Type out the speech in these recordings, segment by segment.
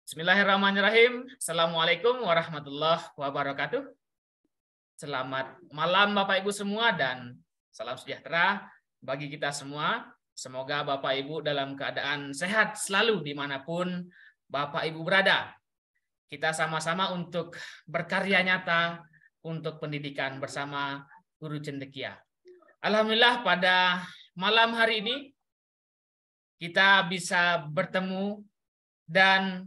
Bismillahirrahmanirrahim. Assalamualaikum warahmatullahi wabarakatuh. Selamat malam Bapak Ibu semua dan salam sejahtera bagi kita semua. Semoga Bapak Ibu dalam keadaan sehat selalu dimanapun Bapak Ibu berada. Kita sama-sama untuk berkarya nyata untuk pendidikan bersama Guru Cendekia. Alhamdulillah pada malam hari ini kita bisa bertemu dan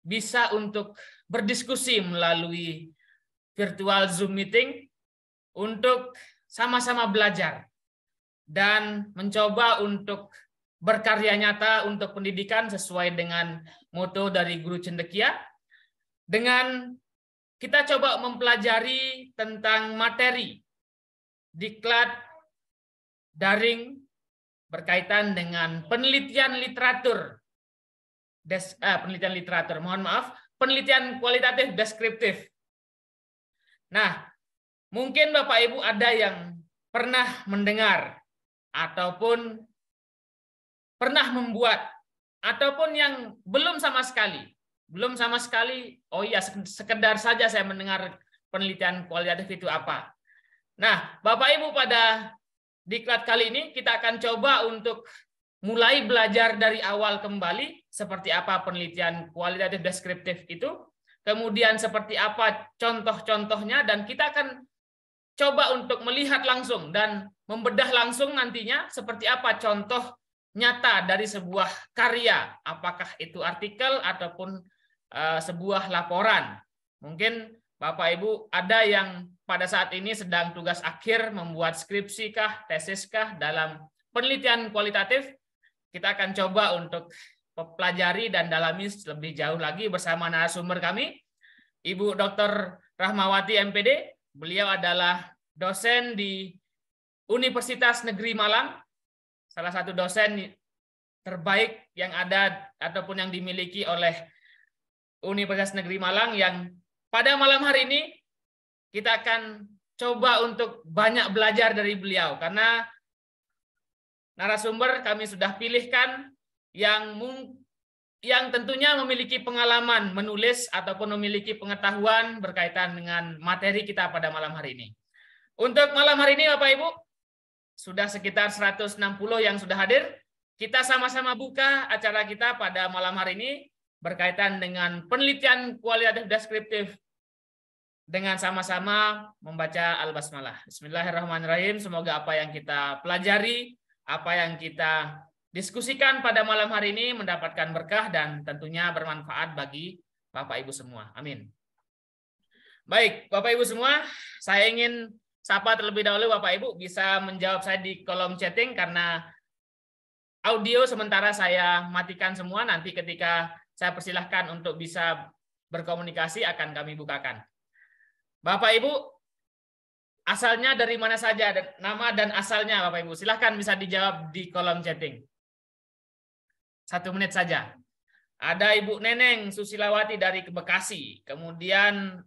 bisa untuk berdiskusi melalui virtual Zoom meeting untuk sama-sama belajar dan mencoba untuk berkarya nyata untuk pendidikan sesuai dengan moto dari Guru Cendekia. Dengan kita coba mempelajari tentang materi diklat daring berkaitan dengan penelitian literatur. Penelitian kualitatif deskriptif. Nah, mungkin Bapak Ibu ada yang pernah mendengar ataupun pernah membuat ataupun yang belum sama sekali, oh iya sekedar saja saya mendengar penelitian kualitatif itu apa. Nah, Bapak Ibu pada diklat kali ini kita akan coba untuk mulai belajar dari awal kembali seperti apa penelitian kualitatif deskriptif itu, kemudian seperti apa contoh-contohnya, dan kita akan coba untuk melihat langsung dan membedah langsung nantinya seperti apa contoh nyata dari sebuah karya, apakah itu artikel ataupun sebuah laporan. Mungkin Bapak Ibu ada yang pada saat ini sedang tugas akhir membuat skripsi kah, tesis kah dalam penelitian kualitatif. Kita akan coba untuk pelajari dan dalami lebih jauh lagi bersama narasumber kami, Ibu Dr. Rahmawati MPD. Beliau adalah dosen di Universitas Negeri Malang, salah satu dosen terbaik yang ada ataupun yang dimiliki oleh Universitas Negeri Malang, yang pada malam hari ini kita akan coba untuk banyak belajar dari beliau, karena narasumber kami sudah pilihkan yang tentunya memiliki pengalaman menulis ataupun memiliki pengetahuan berkaitan dengan materi kita pada malam hari ini. Untuk malam hari ini Bapak Ibu, sudah sekitar 160 yang sudah hadir. Kita sama-sama buka acara kita pada malam hari ini berkaitan dengan penelitian kualitatif deskriptif dengan sama-sama membaca Al-Basmalah. Bismillahirrahmanirrahim. Semoga apa yang kita pelajari, apa yang kita diskusikan pada malam hari ini mendapatkan berkah dan tentunya bermanfaat bagi Bapak Ibu semua. Amin. Baik, Bapak Ibu semua, saya ingin sapa terlebih dahulu Bapak Ibu bisa menjawab saya di kolom chatting, karena audio sementara saya matikan semua. Nanti ketika saya persilahkan untuk bisa berkomunikasi akan kami bukakan. Bapak Ibu, asalnya dari mana saja, nama dan asalnya Bapak Ibu. Silahkan bisa dijawab di kolom chatting. 1 menit saja. Ada Ibu Neneng Susilawati dari Bekasi. Kemudian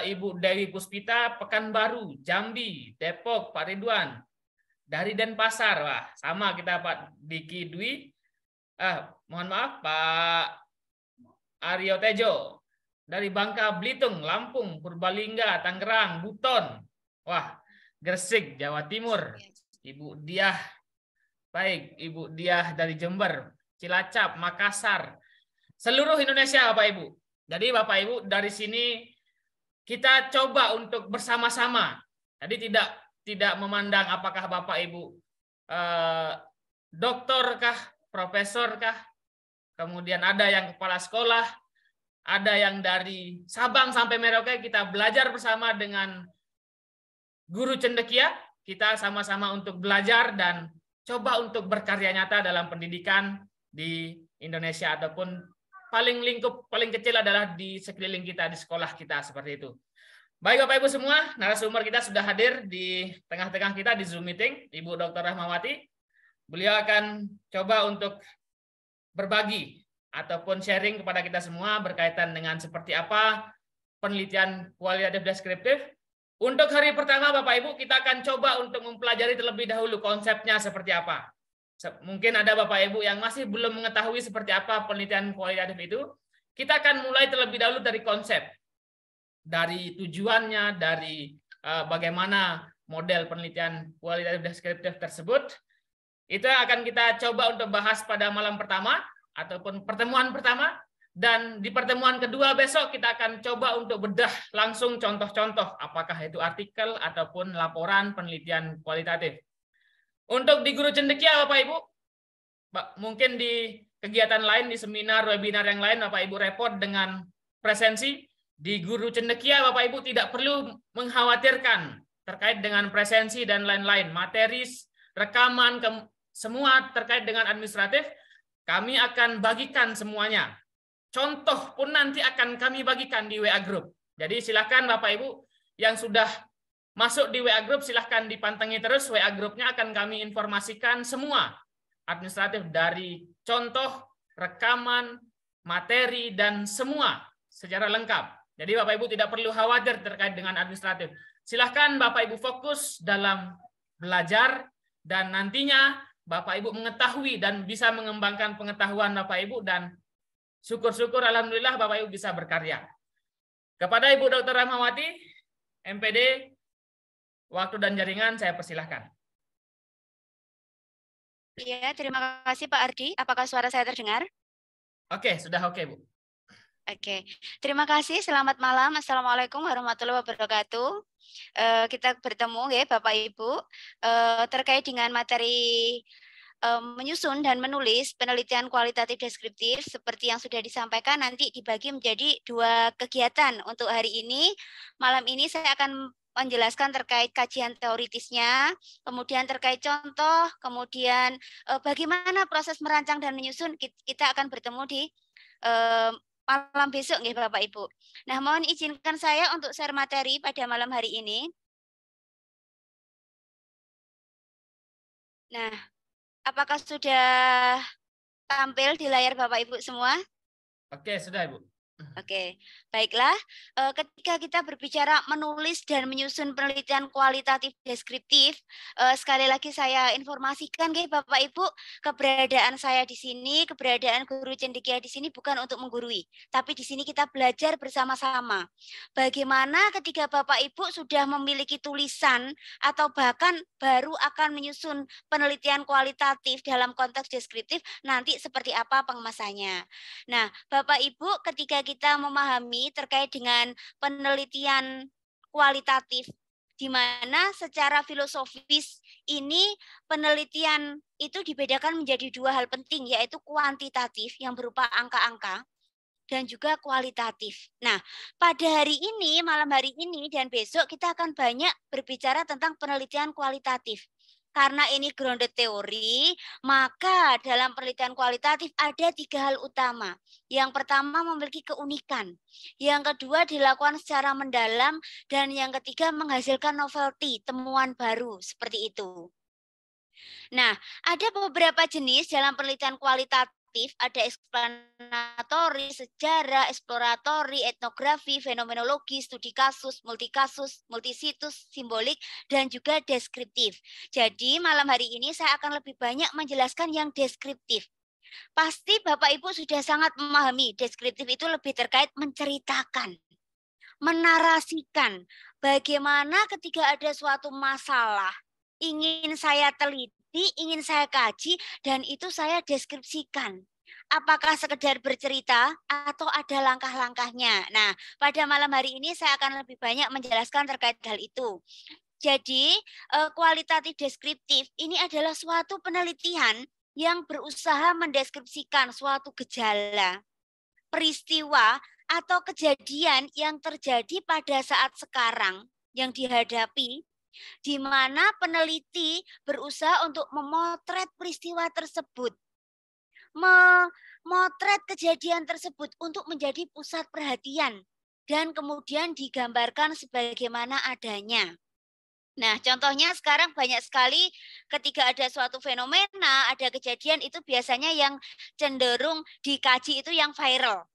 Ibu Dewi Puspita Pekanbaru, Jambi, Depok, Pak Ridwan. Dari Denpasar, wah sama kita Pak Diki Dwi. Mohon maaf Pak Aryo Tejo. Dari Bangka Belitung, Lampung, Purbalingga, Tangerang, Buton. Wah, Gresik, Jawa Timur. Ibu Diah. Baik, Ibu Diah dari Jember, Cilacap, Makassar. Seluruh Indonesia Bapak Ibu. Jadi Bapak Ibu dari sini kita coba untuk bersama-sama. Jadi tidak memandang apakah Bapak Ibu doktor kah, profesor kah, kemudian ada yang kepala sekolah, ada yang dari Sabang sampai Merauke. Kita belajar bersama dengan Guru Cendekia, kita sama-sama untuk belajar dan coba untuk berkarya nyata dalam pendidikan di Indonesia, ataupun lingkup paling kecil adalah di sekeliling kita, di sekolah kita, seperti itu. Baik Bapak Ibu semua, narasumber kita sudah hadir di tengah-tengah kita di Zoom meeting, Ibu Dr. Rahmawati. Beliau akan coba untuk berbagi ataupun sharing kepada kita semua berkaitan dengan seperti apa penelitian kualitatif deskriptif. Untuk hari pertama Bapak Ibu, kita akan coba untuk mempelajari terlebih dahulu konsepnya seperti apa. Mungkin ada Bapak Ibu yang masih belum mengetahui seperti apa penelitian kualitatif itu. kita akan mulai terlebih dahulu dari konsep, dari tujuannya, dari bagaimana model penelitian kualitatif deskriptif tersebut. Itu yang akan kita coba untuk bahas pada malam pertama ataupun pertemuan pertama. Dan di pertemuan kedua besok kita akan coba untuk bedah langsung contoh-contoh, apakah itu artikel ataupun laporan penelitian kualitatif. Untuk di Guru Cendekia Bapak Ibu, mungkin di kegiatan lain, di seminar, webinar yang lain Bapak Ibu repot dengan presensi. Di Guru Cendekia Bapak Ibu tidak perlu mengkhawatirkan terkait dengan presensi dan lain-lain. Materi, rekaman, semua terkait dengan administratif, kami akan bagikan semuanya. Contoh pun nanti akan kami bagikan di WA Group. Jadi silakan Bapak Ibu yang sudah masuk di WA Group, silahkan dipantengin terus. WA Group-nya akan kami informasikan semua administratif dari contoh, rekaman, materi, dan semua secara lengkap. Jadi Bapak Ibu tidak perlu khawatir terkait dengan administratif. Silahkan Bapak Ibu fokus dalam belajar, dan nantinya Bapak Ibu mengetahui dan bisa mengembangkan pengetahuan Bapak Ibu, dan syukur-syukur alhamdulillah Bapak Ibu bisa berkarya. Kepada Ibu Dr. Rahmawati, MPD, waktu dan jaringan saya persilahkan. Iya, terima kasih Pak Ardi. Apakah suara saya terdengar? Oke, sudah oke, Bu. Oke, terima kasih. Selamat malam. Assalamualaikum warahmatullahi wabarakatuh. Kita bertemu ya Bapak Ibu terkait dengan materi menyusun dan menulis penelitian kualitatif deskriptif seperti yang sudah disampaikan, nanti dibagi menjadi 2 kegiatan. Untuk hari ini, malam ini saya akan menjelaskan terkait kajian teoritisnya, kemudian terkait contoh, kemudian bagaimana proses merancang dan menyusun. Kita akan bertemu di malam besok nih Bapak Ibu. Nah, mohon izinkan saya untuk share materi pada malam hari ini. Nah, apakah sudah tampil di layar Bapak Ibu semua? Oke, sudah Ibu. Oke, baiklah. Ketika kita berbicara menulis dan menyusun penelitian kualitatif deskriptif, sekali lagi saya informasikan ke Bapak Ibu, keberadaan saya di sini, keberadaan Guru Cendekia di sini bukan untuk menggurui, tapi di sini kita belajar bersama-sama. Bagaimana ketika Bapak Ibu sudah memiliki tulisan atau bahkan baru akan menyusun penelitian kualitatif dalam konteks deskriptif, nanti seperti apa pengemasannya. Nah, Bapak Ibu, ketika kita memahami terkait dengan penelitian kualitatif, di mana secara filosofis ini penelitian itu dibedakan menjadi 2 hal penting, yaitu kuantitatif yang berupa angka-angka dan juga kualitatif. Nah, pada hari ini, malam hari ini dan besok kita akan banyak berbicara tentang penelitian kualitatif. Karena ini grounded teori, maka dalam penelitian kualitatif ada 3 hal utama. Yang pertama memiliki keunikan, yang kedua dilakukan secara mendalam, dan yang ketiga menghasilkan novelty, temuan baru, seperti itu. Nah, ada beberapa jenis dalam penelitian kualitatif, ada eksplanatori, sejarah, eksploratori, etnografi, fenomenologi, studi kasus, multisitus, simbolik, dan juga deskriptif. Jadi malam hari ini saya akan lebih banyak menjelaskan yang deskriptif. Pasti Bapak Ibu sudah sangat memahami, deskriptif itu lebih terkait menceritakan, menarasikan, bagaimana ketika ada suatu masalah, ingin saya teliti, ingin saya kaji, dan itu saya deskripsikan. Apakah sekedar bercerita atau ada langkah-langkahnya? Nah, pada malam hari ini saya akan lebih banyak menjelaskan terkait hal itu. Jadi, kualitatif deskriptif ini adalah suatu penelitian yang berusaha mendeskripsikan suatu gejala, peristiwa, atau kejadian yang terjadi pada saat sekarang yang dihadapi, di mana peneliti berusaha untuk memotret peristiwa tersebut, memotret kejadian tersebut untuk menjadi pusat perhatian, dan kemudian digambarkan sebagaimana adanya. Nah, contohnya sekarang banyak sekali ketika ada suatu fenomena, ada kejadian, itu biasanya yang cenderung dikaji itu yang viral.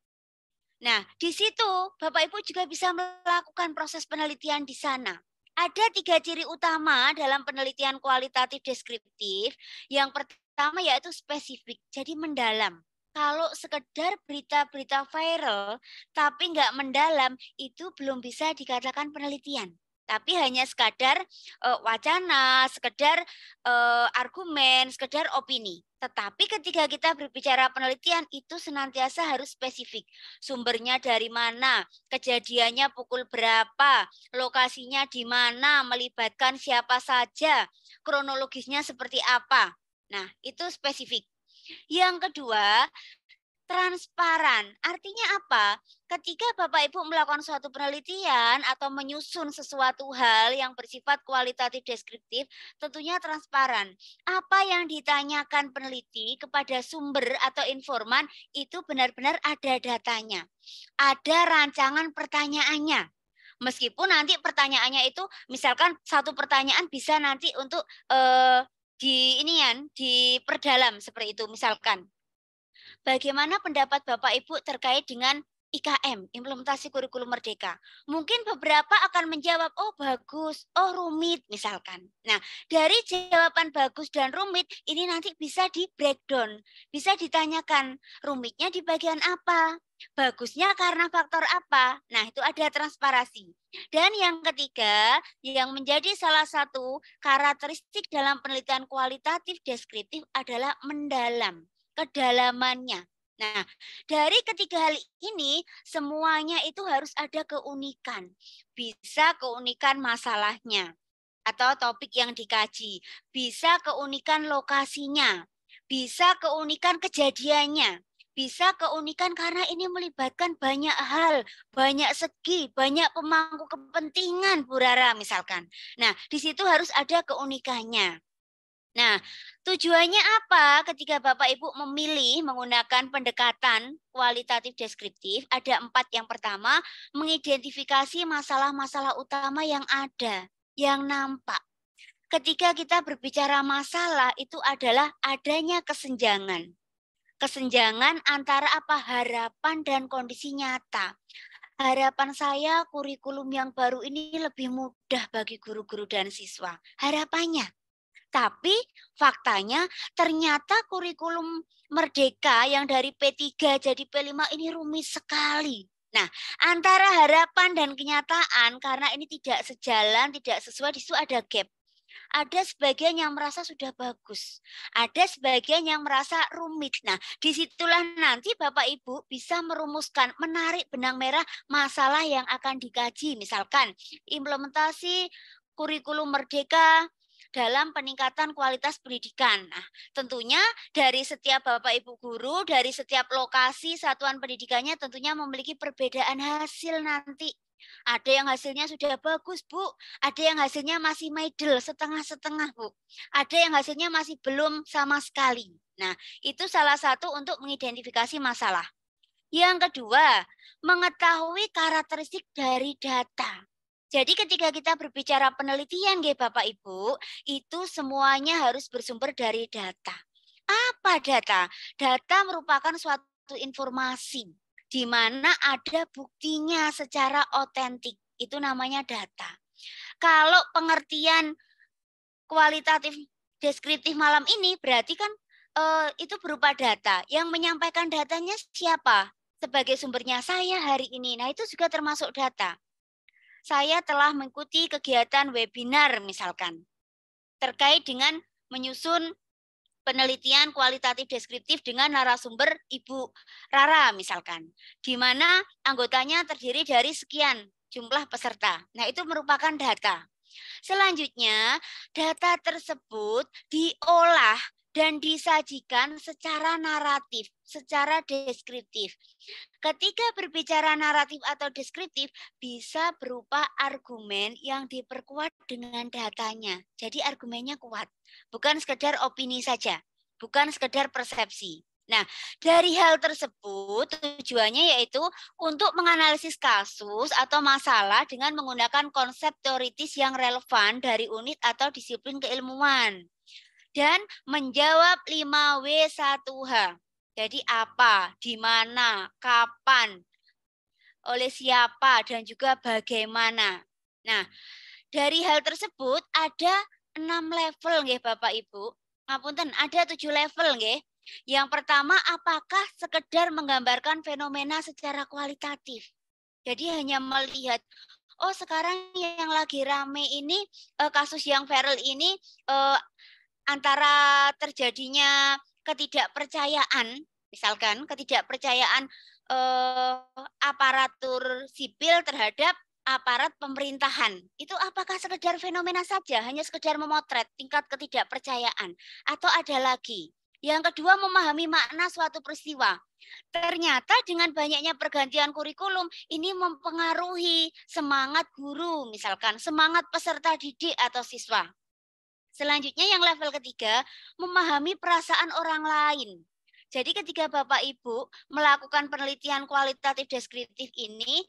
Nah, di situ Bapak Ibu juga bisa melakukan proses penelitian di sana. Ada 3 ciri utama dalam penelitian kualitatif deskriptif. Yang pertama yaitu spesifik, jadi mendalam. Kalau sekedar berita-berita viral tapi nggak mendalam, itu belum bisa dikatakan penelitian. Tapi hanya sekadar wacana, sekedar argumen, sekedar opini. Tetapi ketika kita berbicara penelitian, itu senantiasa harus spesifik. Sumbernya dari mana, kejadiannya pukul berapa, lokasinya di mana, melibatkan siapa saja, kronologisnya seperti apa. Nah, itu spesifik. Yang kedua, transparan. Artinya apa? Ketika Bapak Ibu melakukan suatu penelitian atau menyusun sesuatu hal yang bersifat kualitatif deskriptif, tentunya transparan. Apa yang ditanyakan peneliti kepada sumber atau informan itu benar-benar ada datanya. Ada rancangan pertanyaannya. Meskipun nanti pertanyaannya itu misalkan satu pertanyaan bisa nanti untuk diperdalam seperti itu misalkan. Bagaimana pendapat Bapak Ibu terkait dengan IKM, implementasi kurikulum merdeka? Mungkin beberapa akan menjawab, oh bagus, oh rumit misalkan. Nah, dari jawaban bagus dan rumit, ini nanti bisa di breakdown, bisa ditanyakan rumitnya di bagian apa, bagusnya karena faktor apa. Nah, itu ada transparansi. Dan yang ketiga, yang menjadi salah satu karakteristik dalam penelitian kualitatif deskriptif adalah mendalam, kedalamannya. Nah, dari ketiga hal ini semuanya itu harus ada keunikan. Bisa keunikan masalahnya atau topik yang dikaji, bisa keunikan lokasinya, bisa keunikan kejadiannya, bisa keunikan karena ini melibatkan banyak hal, banyak segi, banyak pemangku kepentingan, Bu Rara misalkan. Nah, di situ harus ada keunikannya. Nah, tujuannya apa ketika Bapak Ibu memilih menggunakan pendekatan kualitatif deskriptif? Ada 4. Yang pertama, mengidentifikasi masalah-masalah utama yang ada, yang nampak. Ketika kita berbicara masalah, itu adalah adanya kesenjangan. Kesenjangan antara apa? Harapan dan kondisi nyata. Harapan saya kurikulum yang baru ini lebih mudah bagi guru-guru dan siswa. Harapannya. Tapi faktanya ternyata kurikulum merdeka yang dari P3 jadi P5 ini rumit sekali. Nah, antara harapan dan kenyataan karena ini tidak sejalan, tidak sesuai, di situ ada gap. Ada sebagian yang merasa sudah bagus, ada sebagian yang merasa rumit. Nah, disitulah nanti Bapak Ibu bisa merumuskan, menarik benang merah masalah yang akan dikaji. Misalkan implementasi kurikulum merdeka dalam peningkatan kualitas pendidikan. Nah, tentunya dari setiap Bapak Ibu guru, dari setiap lokasi satuan pendidikannya tentunya memiliki perbedaan hasil nanti. Ada yang hasilnya sudah bagus, Bu. Ada yang hasilnya masih middle, setengah-setengah, Bu. Ada yang hasilnya masih belum sama sekali. Nah, itu salah satu untuk mengidentifikasi masalah. Yang kedua, mengetahui karakteristik dari data. Jadi ketika kita berbicara penelitian, Bapak Ibu, itu semuanya harus bersumber dari data. Apa data? Data merupakan suatu informasi di mana ada buktinya secara otentik. Itu namanya data. Kalau pengertian kualitatif deskriptif malam ini berarti kan itu berupa data. Yang menyampaikan datanya siapa? Sebagai sumbernya saya hari ini. Nah, itu juga termasuk data. Saya telah mengikuti kegiatan webinar misalkan terkait dengan menyusun penelitian kualitatif deskriptif dengan narasumber Ibu Rara misalkan, di mana anggotanya terdiri dari sekian jumlah peserta. Nah, itu merupakan data. Selanjutnya, data tersebut diolah dan disajikan secara naratif, secara deskriptif. Ketika berbicara naratif atau deskriptif, bisa berupa argumen yang diperkuat dengan datanya. Jadi argumennya kuat, bukan sekedar opini saja, bukan sekedar persepsi. Nah, dari hal tersebut tujuannya yaitu untuk menganalisis kasus atau masalah dengan menggunakan konsep teoritis yang relevan dari unit atau disiplin keilmuan. Dan menjawab 5W1H. Jadi apa, di mana, kapan, oleh siapa, dan juga bagaimana. Nah, dari hal tersebut ada 6 level nggih Bapak Ibu. Ngapunten, ada 7 level nggih. Yang pertama, apakah sekedar menggambarkan fenomena secara kualitatif? Jadi hanya melihat, oh sekarang yang lagi rame ini, kasus yang viral ini, antara terjadinya ketidakpercayaan, misalkan ketidakpercayaan aparatur sipil terhadap aparat pemerintahan. Itu apakah sekedar fenomena saja, hanya sekedar memotret tingkat ketidakpercayaan, atau ada lagi? Yang kedua, memahami makna suatu peristiwa. Ternyata dengan banyaknya pergantian kurikulum, ini mempengaruhi semangat guru, misalkan semangat peserta didik atau siswa. Selanjutnya yang level ketiga, memahami perasaan orang lain. Jadi ketika Bapak Ibu melakukan penelitian kualitatif deskriptif ini,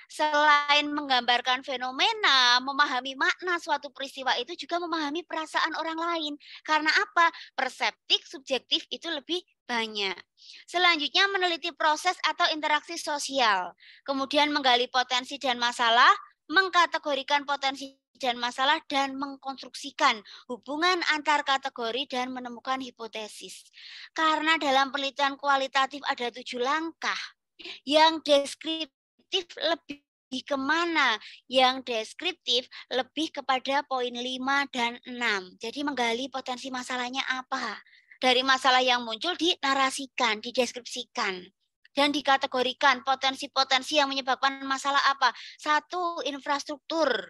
selain menggambarkan fenomena, memahami makna suatu peristiwa itu juga memahami perasaan orang lain. Karena apa? Perseptif, subjektif itu lebih banyak. Selanjutnya meneliti proses atau interaksi sosial. Kemudian menggali potensi dan masalah, mengkategorikan potensi dan masalah, dan mengkonstruksikan hubungan antar kategori dan menemukan hipotesis. Karena dalam penelitian kualitatif ada 7 langkah, yang deskriptif lebih kemana? Yang deskriptif lebih kepada poin 5 dan 6. Jadi menggali potensi masalahnya apa. Dari masalah yang muncul dinarasikan, dideskripsikan. Dan dikategorikan potensi-potensi yang menyebabkan masalah apa. 1, infrastruktur.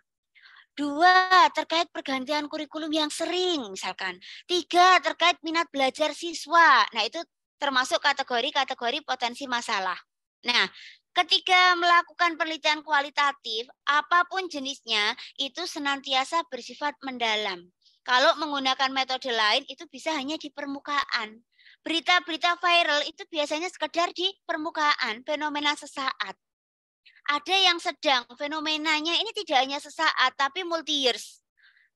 2, terkait pergantian kurikulum yang sering misalkan. 3, terkait minat belajar siswa. Nah, itu termasuk kategori-kategori potensi masalah. Nah, ketika melakukan penelitian kualitatif, apapun jenisnya, itu senantiasa bersifat mendalam. Kalau menggunakan metode lain, itu bisa hanya di permukaan. Berita-berita viral itu biasanya sekedar di permukaan, fenomena sesaat. Ada yang sedang, fenomenanya ini tidak hanya sesaat, tapi multi-years,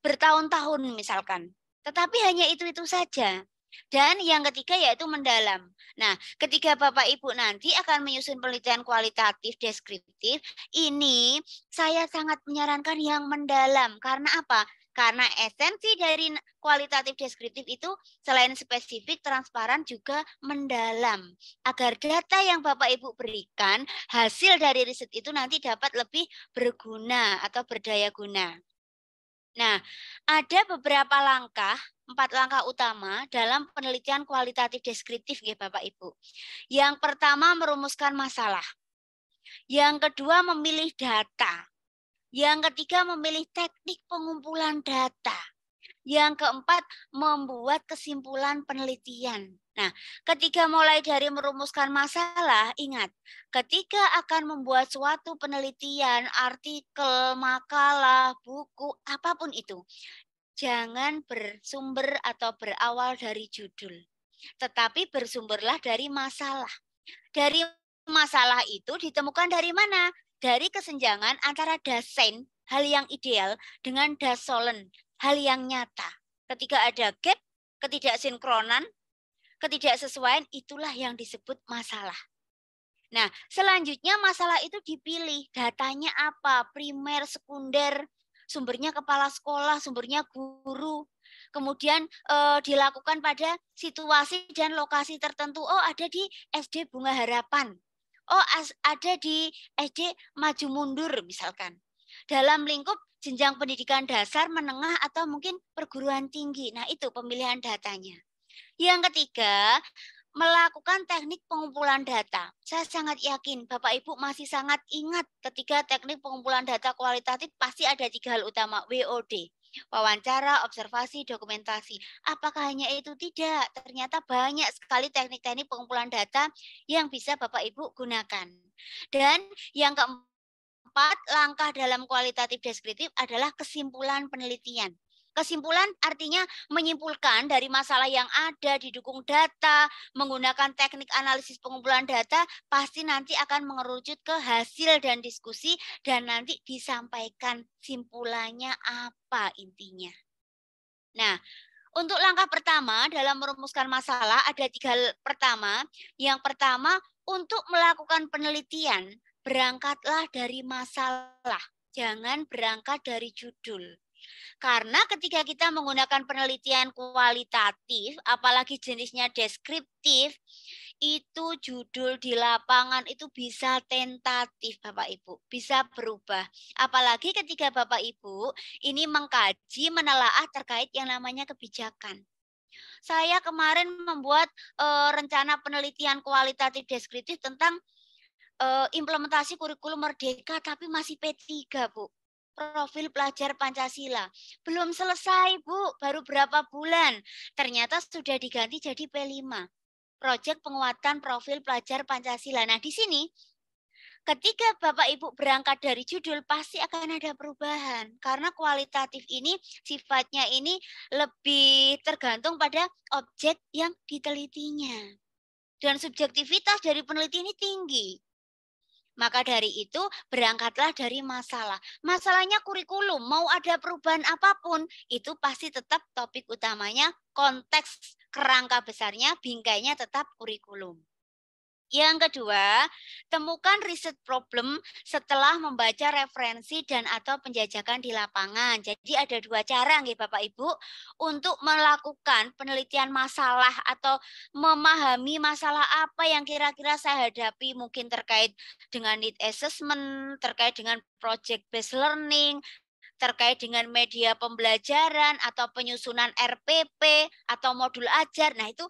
bertahun-tahun misalkan. Tetapi hanya itu-itu saja. Dan yang ketiga yaitu mendalam. Nah, ketika Bapak Ibu nanti akan menyusun penelitian kualitatif deskriptif, ini saya sangat menyarankan yang mendalam. Karena apa? Karena esensi dari kualitatif deskriptif itu selain spesifik, transparan, juga mendalam. Agar data yang Bapak Ibu berikan, hasil dari riset itu nanti dapat lebih berguna atau berdaya guna. Nah, ada beberapa langkah, 4 langkah utama dalam penelitian kualitatif deskriptif ya Bapak Ibu. Yang pertama merumuskan masalah. Yang kedua memilih data. Yang ketiga memilih teknik pengumpulan data. Yang keempat membuat kesimpulan penelitian. Nah, ketika mulai dari merumuskan masalah, ingat, ketika akan membuat suatu penelitian, artikel, makalah, buku, apapun itu, jangan bersumber atau berawal dari judul, tetapi bersumberlah dari masalah. Dari masalah itu ditemukan dari mana? Dari kesenjangan antara dasein, hal yang ideal, dengan dasolen, hal yang nyata. Ketika ada gap, ketidaksinkronan, ketidaksesuaian, itulah yang disebut masalah. Nah, selanjutnya masalah itu dipilih. Datanya apa? Primer, sekunder, sumbernya kepala sekolah, sumbernya guru. Kemudian dilakukan pada situasi dan lokasi tertentu. Oh, ada di SD Bunga Harapan. Oh, ada di SD Maju Mundur misalkan. Dalam lingkup jenjang pendidikan dasar, menengah, atau mungkin perguruan tinggi. Nah, itu pemilihan datanya. Yang ketiga, melakukan teknik pengumpulan data. Saya sangat yakin Bapak Ibu masih sangat ingat ketika teknik pengumpulan data kualitatif pasti ada 3 hal utama, WOD. Wawancara, observasi, dokumentasi. Apakah hanya itu? Tidak. Ternyata banyak sekali teknik-teknik pengumpulan data yang bisa Bapak Ibu gunakan. Dan yang keempat, langkah dalam kualitatif deskriptif adalah kesimpulan penelitian. Kesimpulan artinya menyimpulkan dari masalah yang ada, didukung data, menggunakan teknik analisis pengumpulan data, pasti nanti akan mengerucut ke hasil dan diskusi, dan nanti disampaikan simpulannya apa intinya. Nah, untuk langkah pertama dalam merumuskan masalah ada 3 hal pertama. Yang pertama, untuk melakukan penelitian, berangkatlah dari masalah, jangan berangkat dari judul. Karena ketika kita menggunakan penelitian kualitatif, apalagi jenisnya deskriptif, itu judul di lapangan itu bisa tentatif Bapak Ibu, bisa berubah. Apalagi ketika Bapak Ibu ini mengkaji, menelaah terkait yang namanya kebijakan. Saya kemarin membuat rencana penelitian kualitatif deskriptif tentang implementasi kurikulum merdeka, tapi masih P3, Bu. Profil pelajar Pancasila. Belum selesai, Bu. Baru berapa bulan. Ternyata sudah diganti jadi P5. Proyek penguatan profil pelajar Pancasila. Nah, di sini ketika Bapak Ibu berangkat dari judul pasti akan ada perubahan. Karena kualitatif ini sifatnya ini lebih tergantung pada objek yang ditelitinya. Dan subjektivitas dari peneliti ini tinggi. Maka dari itu berangkatlah dari masalah. Masalahnya kurikulum, mau ada perubahan apapun, itu pasti tetap topik utamanya, konteks kerangka besarnya, bingkainya tetap kurikulum. Yang kedua, temukan riset problem setelah membaca referensi dan atau penjajakan di lapangan. Jadi ada dua cara nih Bapak Ibu untuk melakukan penelitian masalah atau memahami masalah apa yang kira-kira saya hadapi, mungkin terkait dengan need assessment, terkait dengan project based learning, terkait dengan media pembelajaran atau penyusunan RPP atau modul ajar. Nah, itu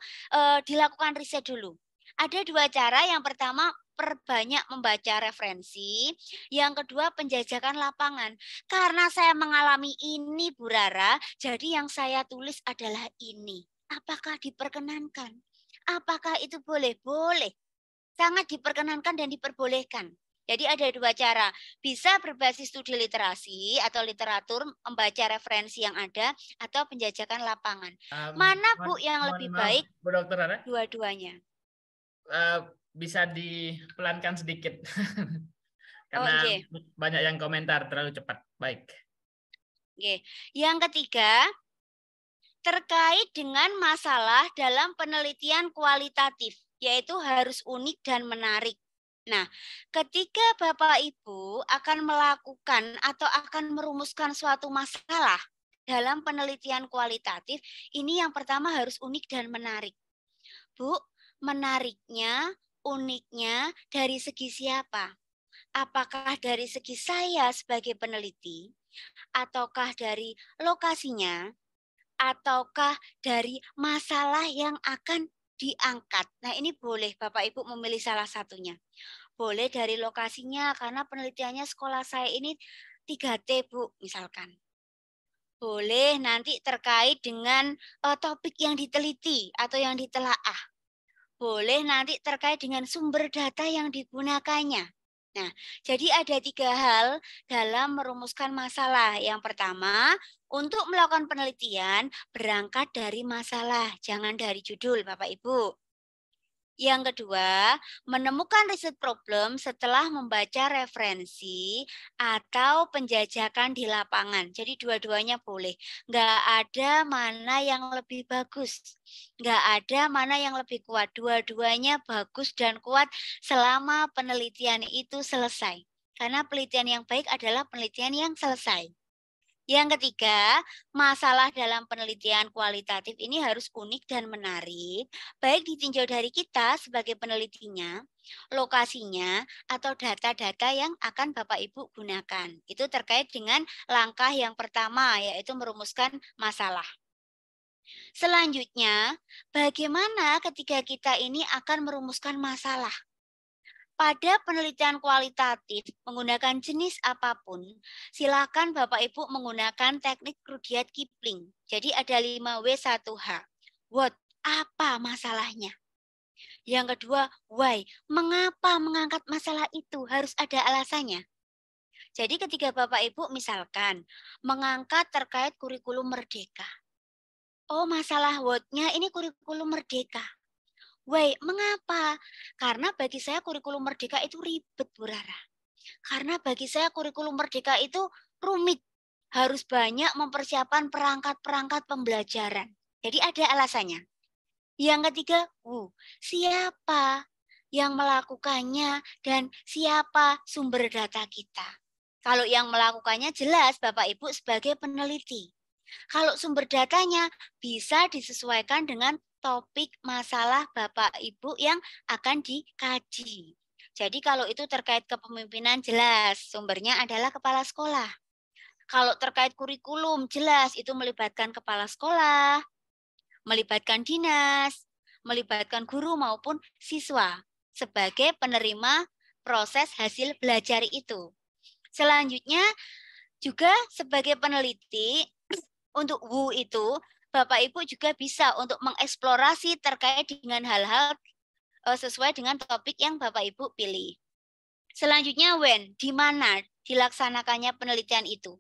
dilakukan riset dulu. Ada dua cara, yang pertama perbanyak membaca referensi, yang kedua penjajakan lapangan. Karena saya mengalami ini Bu Rara, jadi yang saya tulis adalah ini. Apakah diperkenankan? Apakah itu boleh? Boleh. Sangat diperkenankan dan diperbolehkan. Jadi ada dua cara, bisa berbasis studi literasi atau literatur, membaca referensi yang ada, atau penjajakan lapangan. Mana Bu yang lebih baik? Bu Dokter Rara? Dua-duanya. Bisa dipelankan sedikit karena banyak yang komentar terlalu cepat. Baik. Oke. Yang ketiga, terkait dengan masalah dalam penelitian kualitatif, yaitu harus unik dan menarik. Nah, ketika Bapak Ibu akan melakukan atau akan merumuskan suatu masalah dalam penelitian kualitatif, ini yang pertama harus unik dan menarik. Bu, menariknya, uniknya dari segi siapa? Apakah dari segi saya sebagai peneliti, ataukah dari lokasinya, ataukah dari masalah yang akan diangkat? Nah, ini boleh Bapak Ibu memilih salah satunya. Boleh dari lokasinya, karena penelitiannya sekolah saya ini 3T, Bu, misalkan. Boleh nanti terkait dengan topik yang diteliti atau yang ditelaah. Boleh nanti terkait dengan sumber data yang digunakannya. Nah, jadi ada 3 hal dalam merumuskan masalah. Yang pertama, untuk melakukan penelitian berangkat dari masalah, jangan dari judul Bapak Ibu. Yang kedua, menemukan riset problem setelah membaca referensi atau penjajakan di lapangan. Jadi dua-duanya boleh. Nggak ada mana yang lebih bagus. Nggak ada mana yang lebih kuat. Dua-duanya bagus dan kuat selama penelitian itu selesai. Karena penelitian yang baik adalah penelitian yang selesai. Yang ketiga, masalah dalam penelitian kualitatif ini harus unik dan menarik, baik ditinjau dari kita sebagai penelitinya, lokasinya, atau data-data yang akan Bapak Ibu gunakan. Itu terkait dengan langkah yang pertama, yaitu merumuskan masalah. Selanjutnya, bagaimana ketika kita ini akan merumuskan masalah? Pada penelitian kualitatif menggunakan jenis apapun, silakan Bapak Ibu menggunakan teknik Rudyard Kipling. Jadi ada 5W1H. What? Apa masalahnya? Yang kedua, why? Mengapa mengangkat masalah itu? Harus ada alasannya. Jadi ketika Bapak Ibu misalkan mengangkat terkait kurikulum merdeka. Oh, masalah what-nya ini kurikulum merdeka. Why, mengapa? Karena bagi saya kurikulum merdeka itu ribet, Bu Rara. Karena bagi saya kurikulum merdeka itu rumit. Harus banyak mempersiapkan perangkat-perangkat pembelajaran. Jadi ada alasannya. Yang ketiga, siapa yang melakukannya dan siapa sumber data kita. Kalau yang melakukannya jelas Bapak Ibu sebagai peneliti. Kalau sumber datanya bisa disesuaikan dengan topik masalah Bapak Ibu yang akan dikaji. Jadi kalau itu terkait kepemimpinan jelas, sumbernya adalah kepala sekolah. Kalau terkait kurikulum jelas itu melibatkan kepala sekolah, melibatkan dinas, melibatkan guru maupun siswa sebagai penerima proses hasil belajar itu. Selanjutnya juga sebagai peneliti untuk WU itu Bapak Ibu juga bisa untuk mengeksplorasi terkait dengan hal-hal sesuai dengan topik yang Bapak Ibu pilih. Selanjutnya when, di mana dilaksanakannya penelitian itu?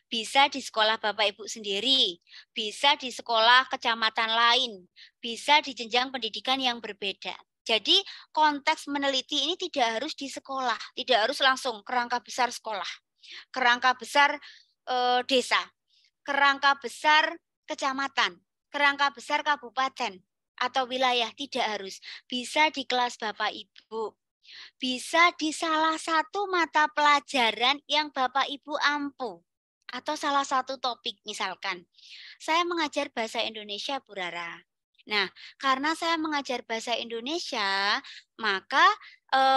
Bisa di sekolah Bapak Ibu sendiri, bisa di sekolah kecamatan lain, bisa di jenjang pendidikan yang berbeda. Jadi konteks meneliti ini tidak harus di sekolah, tidak harus langsung kerangka besar sekolah, kerangka besar desa, kerangka besar kecamatan, kerangka besar kabupaten atau wilayah, tidak harus. Bisa di kelas Bapak Ibu, bisa di salah satu mata pelajaran yang Bapak Ibu ampu. Atau salah satu topik misalkan. Saya mengajar bahasa Indonesia, Bu Rara. Nah, karena saya mengajar bahasa Indonesia, maka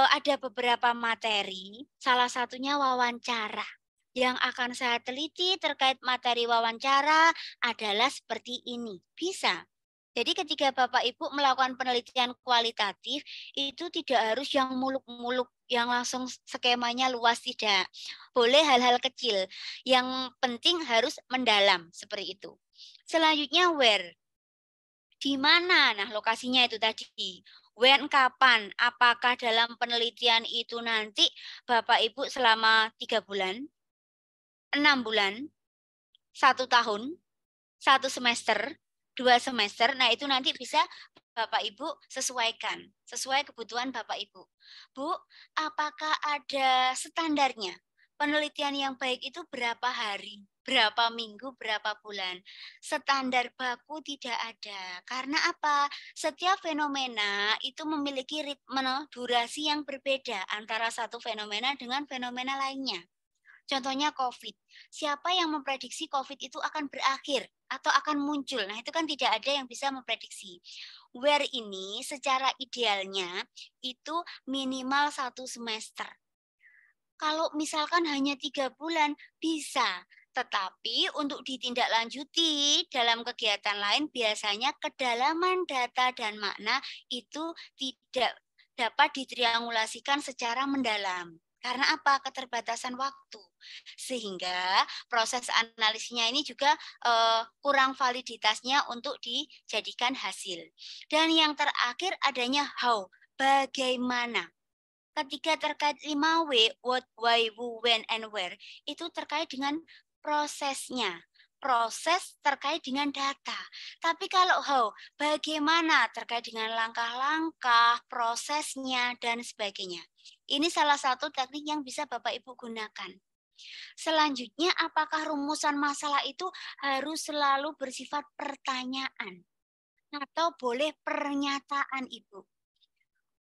ada beberapa materi, salah satunya wawancara. Yang akan saya teliti terkait materi wawancara adalah seperti ini. Bisa. Jadi ketika Bapak Ibu melakukan penelitian kualitatif, itu tidak harus yang muluk-muluk, yang langsung skemanya luas, tidak. Boleh hal-hal kecil, yang penting harus mendalam, seperti itu. Selanjutnya where. Di mana? Nah, lokasinya itu tadi. When, kapan? Apakah dalam penelitian itu nanti Bapak Ibu selama 3 bulan, 6 bulan, 1 tahun, 1 semester, 2 semester, nah itu nanti bisa Bapak Ibu sesuaikan, sesuai kebutuhan Bapak Ibu. Bu, apakah ada standarnya? Penelitian yang baik itu berapa hari, berapa minggu, berapa bulan? Standar baku tidak ada. Karena apa? Setiap fenomena itu memiliki ritme durasi yang berbeda antara satu fenomena dengan fenomena lainnya. Contohnya COVID. Siapa yang memprediksi COVID itu akan berakhir atau akan muncul? Nah, itu kan tidak ada yang bisa memprediksi. Where ini secara idealnya itu minimal 1 semester. Kalau misalkan hanya 3 bulan, bisa. Tetapi untuk ditindaklanjuti dalam kegiatan lain, biasanya kedalaman data dan makna itu tidak dapat ditriangulasikan secara mendalam. Karena apa? Keterbatasan waktu. Sehingga proses analisisnya ini juga kurang validitasnya untuk dijadikan hasil. Dan yang terakhir adanya how, bagaimana. Ketika terkait 5W, what, why, who, when, and where, itu terkait dengan prosesnya. Proses terkait dengan data. Tapi kalau how, bagaimana terkait dengan langkah-langkah, prosesnya, dan sebagainya. Ini salah satu teknik yang bisa Bapak Ibu gunakan. Selanjutnya, apakah rumusan masalah itu harus selalu bersifat pertanyaan? Atau boleh pernyataan, Ibu?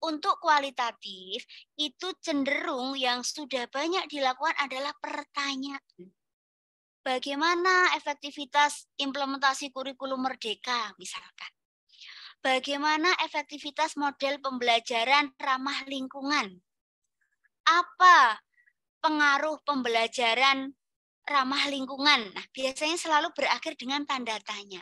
Untuk kualitatif, itu cenderung yang sudah banyak dilakukan adalah pertanyaan. Bagaimana efektivitas implementasi kurikulum merdeka, misalkan? Bagaimana efektivitas model pembelajaran ramah lingkungan? Apa pengaruh pembelajaran ramah lingkungan? Nah, biasanya selalu berakhir dengan tanda tanya.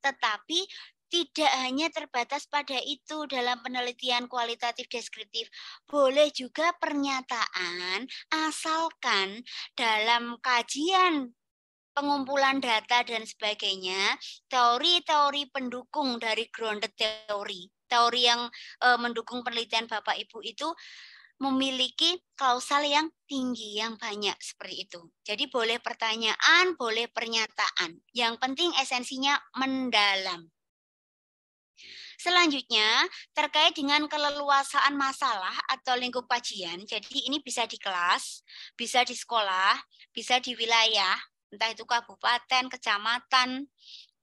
Tetapi tidak hanya terbatas pada itu dalam penelitian kualitatif deskriptif. Boleh juga pernyataan asalkan dalam kajian pengumpulan data dan sebagainya, teori-teori pendukung dari grounded teori, teori yang mendukung penelitian Bapak Ibu itu memiliki kausal yang tinggi, yang banyak seperti itu. Jadi boleh pertanyaan, boleh pernyataan. Yang penting esensinya mendalam. Selanjutnya, terkait dengan keleluasaan masalah atau lingkup kajian, jadi ini bisa di kelas, bisa di sekolah, bisa di wilayah, entah itu kabupaten, kecamatan,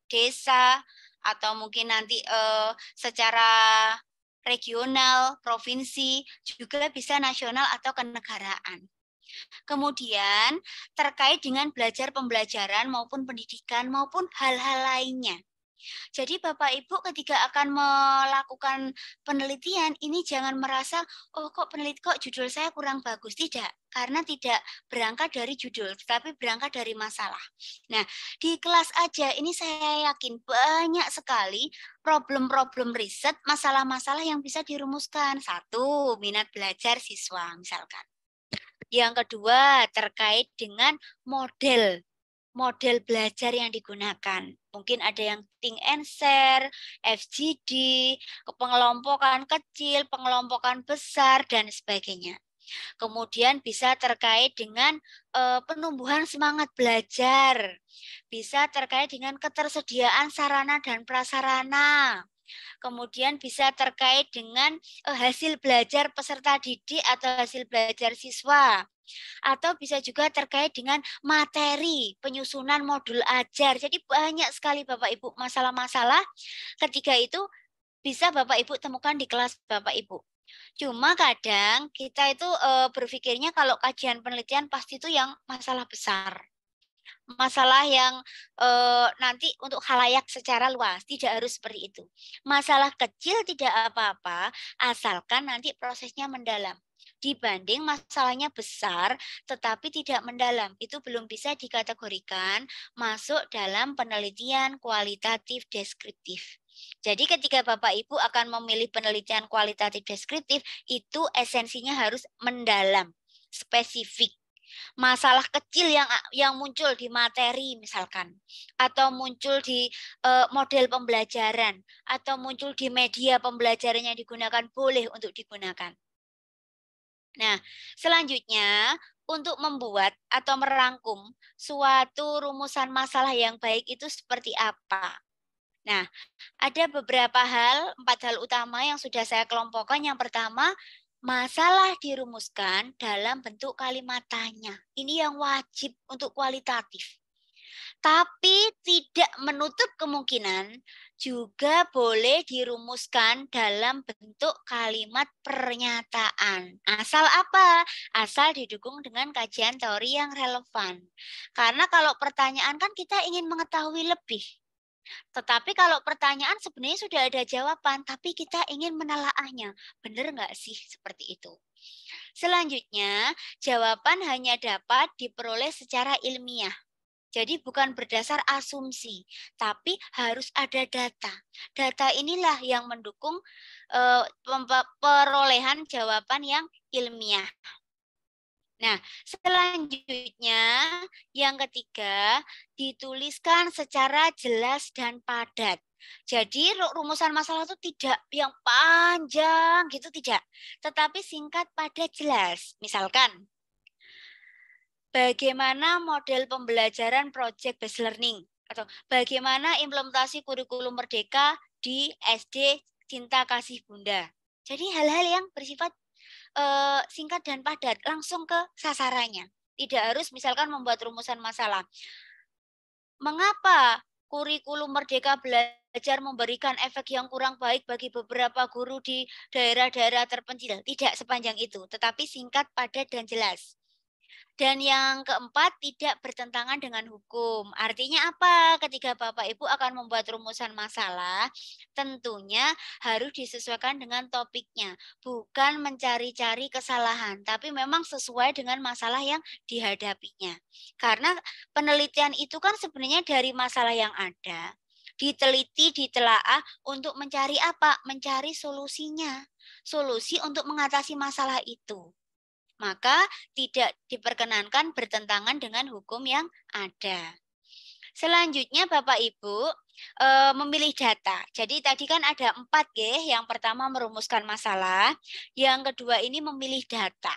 desa, atau mungkin nanti secara regional, provinsi, juga bisa nasional atau kenegaraan. Kemudian terkait dengan belajar pembelajaran maupun pendidikan maupun hal-hal lainnya. Jadi Bapak Ibu ketika akan melakukan penelitian ini jangan merasa oh kok judul saya kurang bagus. Tidak, karena tidak berangkat dari judul, tetapi berangkat dari masalah. Nah, di kelas aja ini saya yakin banyak sekali problem-problem riset, masalah-masalah yang bisa dirumuskan. Satu, minat belajar siswa misalkan. Yang kedua, terkait dengan model belajar yang digunakan. Mungkin ada yang think and share, FGD, pengelompokan kecil, pengelompokan besar, dan sebagainya. Kemudian bisa terkait dengan penumbuhan semangat belajar. Bisa terkait dengan ketersediaan sarana dan prasarana. Kemudian bisa terkait dengan hasil belajar peserta didik atau hasil belajar siswa. Atau bisa juga terkait dengan materi penyusunan modul ajar. Jadi banyak sekali Bapak Ibu masalah-masalah ketika itu bisa Bapak Ibu temukan di kelas Bapak Ibu. Cuma kadang kita itu berpikirnya kalau kajian penelitian pasti itu yang masalah besar. Masalah yang nanti untuk khalayak secara luas, tidak harus seperti itu. Masalah kecil tidak apa-apa, asalkan nanti prosesnya mendalam. Dibanding masalahnya besar tetapi tidak mendalam, itu belum bisa dikategorikan masuk dalam penelitian kualitatif deskriptif. Jadi ketika Bapak Ibu akan memilih penelitian kualitatif deskriptif, itu esensinya harus mendalam, spesifik. Masalah kecil yang muncul di materi misalkan, atau muncul di model pembelajaran, atau muncul di media pembelajaran yang digunakan boleh untuk digunakan. Nah, selanjutnya untuk membuat atau merangkum suatu rumusan masalah yang baik itu seperti apa? Nah, ada beberapa hal, 4 hal utama yang sudah saya kelompokkan. Yang pertama, masalah dirumuskan dalam bentuk kalimat tanya. Ini yang wajib untuk kualitatif. Tapi tidak menutup kemungkinan juga boleh dirumuskan dalam bentuk kalimat pernyataan. Asal apa? Asal didukung dengan kajian teori yang relevan. Karena kalau pertanyaan kan kita ingin mengetahui lebih. Tetapi kalau pertanyaan sebenarnya sudah ada jawaban, tapi kita ingin menelaahnya. Benar nggak sih seperti itu? Selanjutnya, jawaban hanya dapat diperoleh secara ilmiah. Jadi bukan berdasar asumsi, tapi harus ada data. Data inilah yang mendukung perolehan jawaban yang ilmiah. Nah, selanjutnya yang ketiga, dituliskan secara jelas dan padat. Jadi rumusan masalah itu tidak yang panjang gitu, tidak. Tetapi singkat, padat, jelas. Misalkan, bagaimana model pembelajaran project based learning? Atau bagaimana implementasi kurikulum merdeka di SD Cinta Kasih Bunda? Jadi hal-hal yang bersifat singkat dan padat, langsung ke sasarannya. Tidak harus misalkan membuat rumusan masalah. Mengapa kurikulum Merdeka Belajar memberikan efek yang kurang baik bagi beberapa guru di daerah-daerah terpencil? Tidak sepanjang itu, tetapi singkat, padat, dan jelas. Dan yang keempat, tidak bertentangan dengan hukum. Artinya apa? Ketika Bapak Ibu akan membuat rumusan masalah, tentunya harus disesuaikan dengan topiknya. Bukan mencari-cari kesalahan, tapi memang sesuai dengan masalah yang dihadapinya. Karena penelitian itu kan sebenarnya dari masalah yang ada. Diteliti, ditelaah untuk mencari apa? Mencari solusinya. Solusi untuk mengatasi masalah itu. Maka tidak diperkenankan bertentangan dengan hukum yang ada. Selanjutnya Bapak Ibu memilih data. Jadi tadi kan ada 4 Yang pertama merumuskan masalah, yang kedua ini memilih data.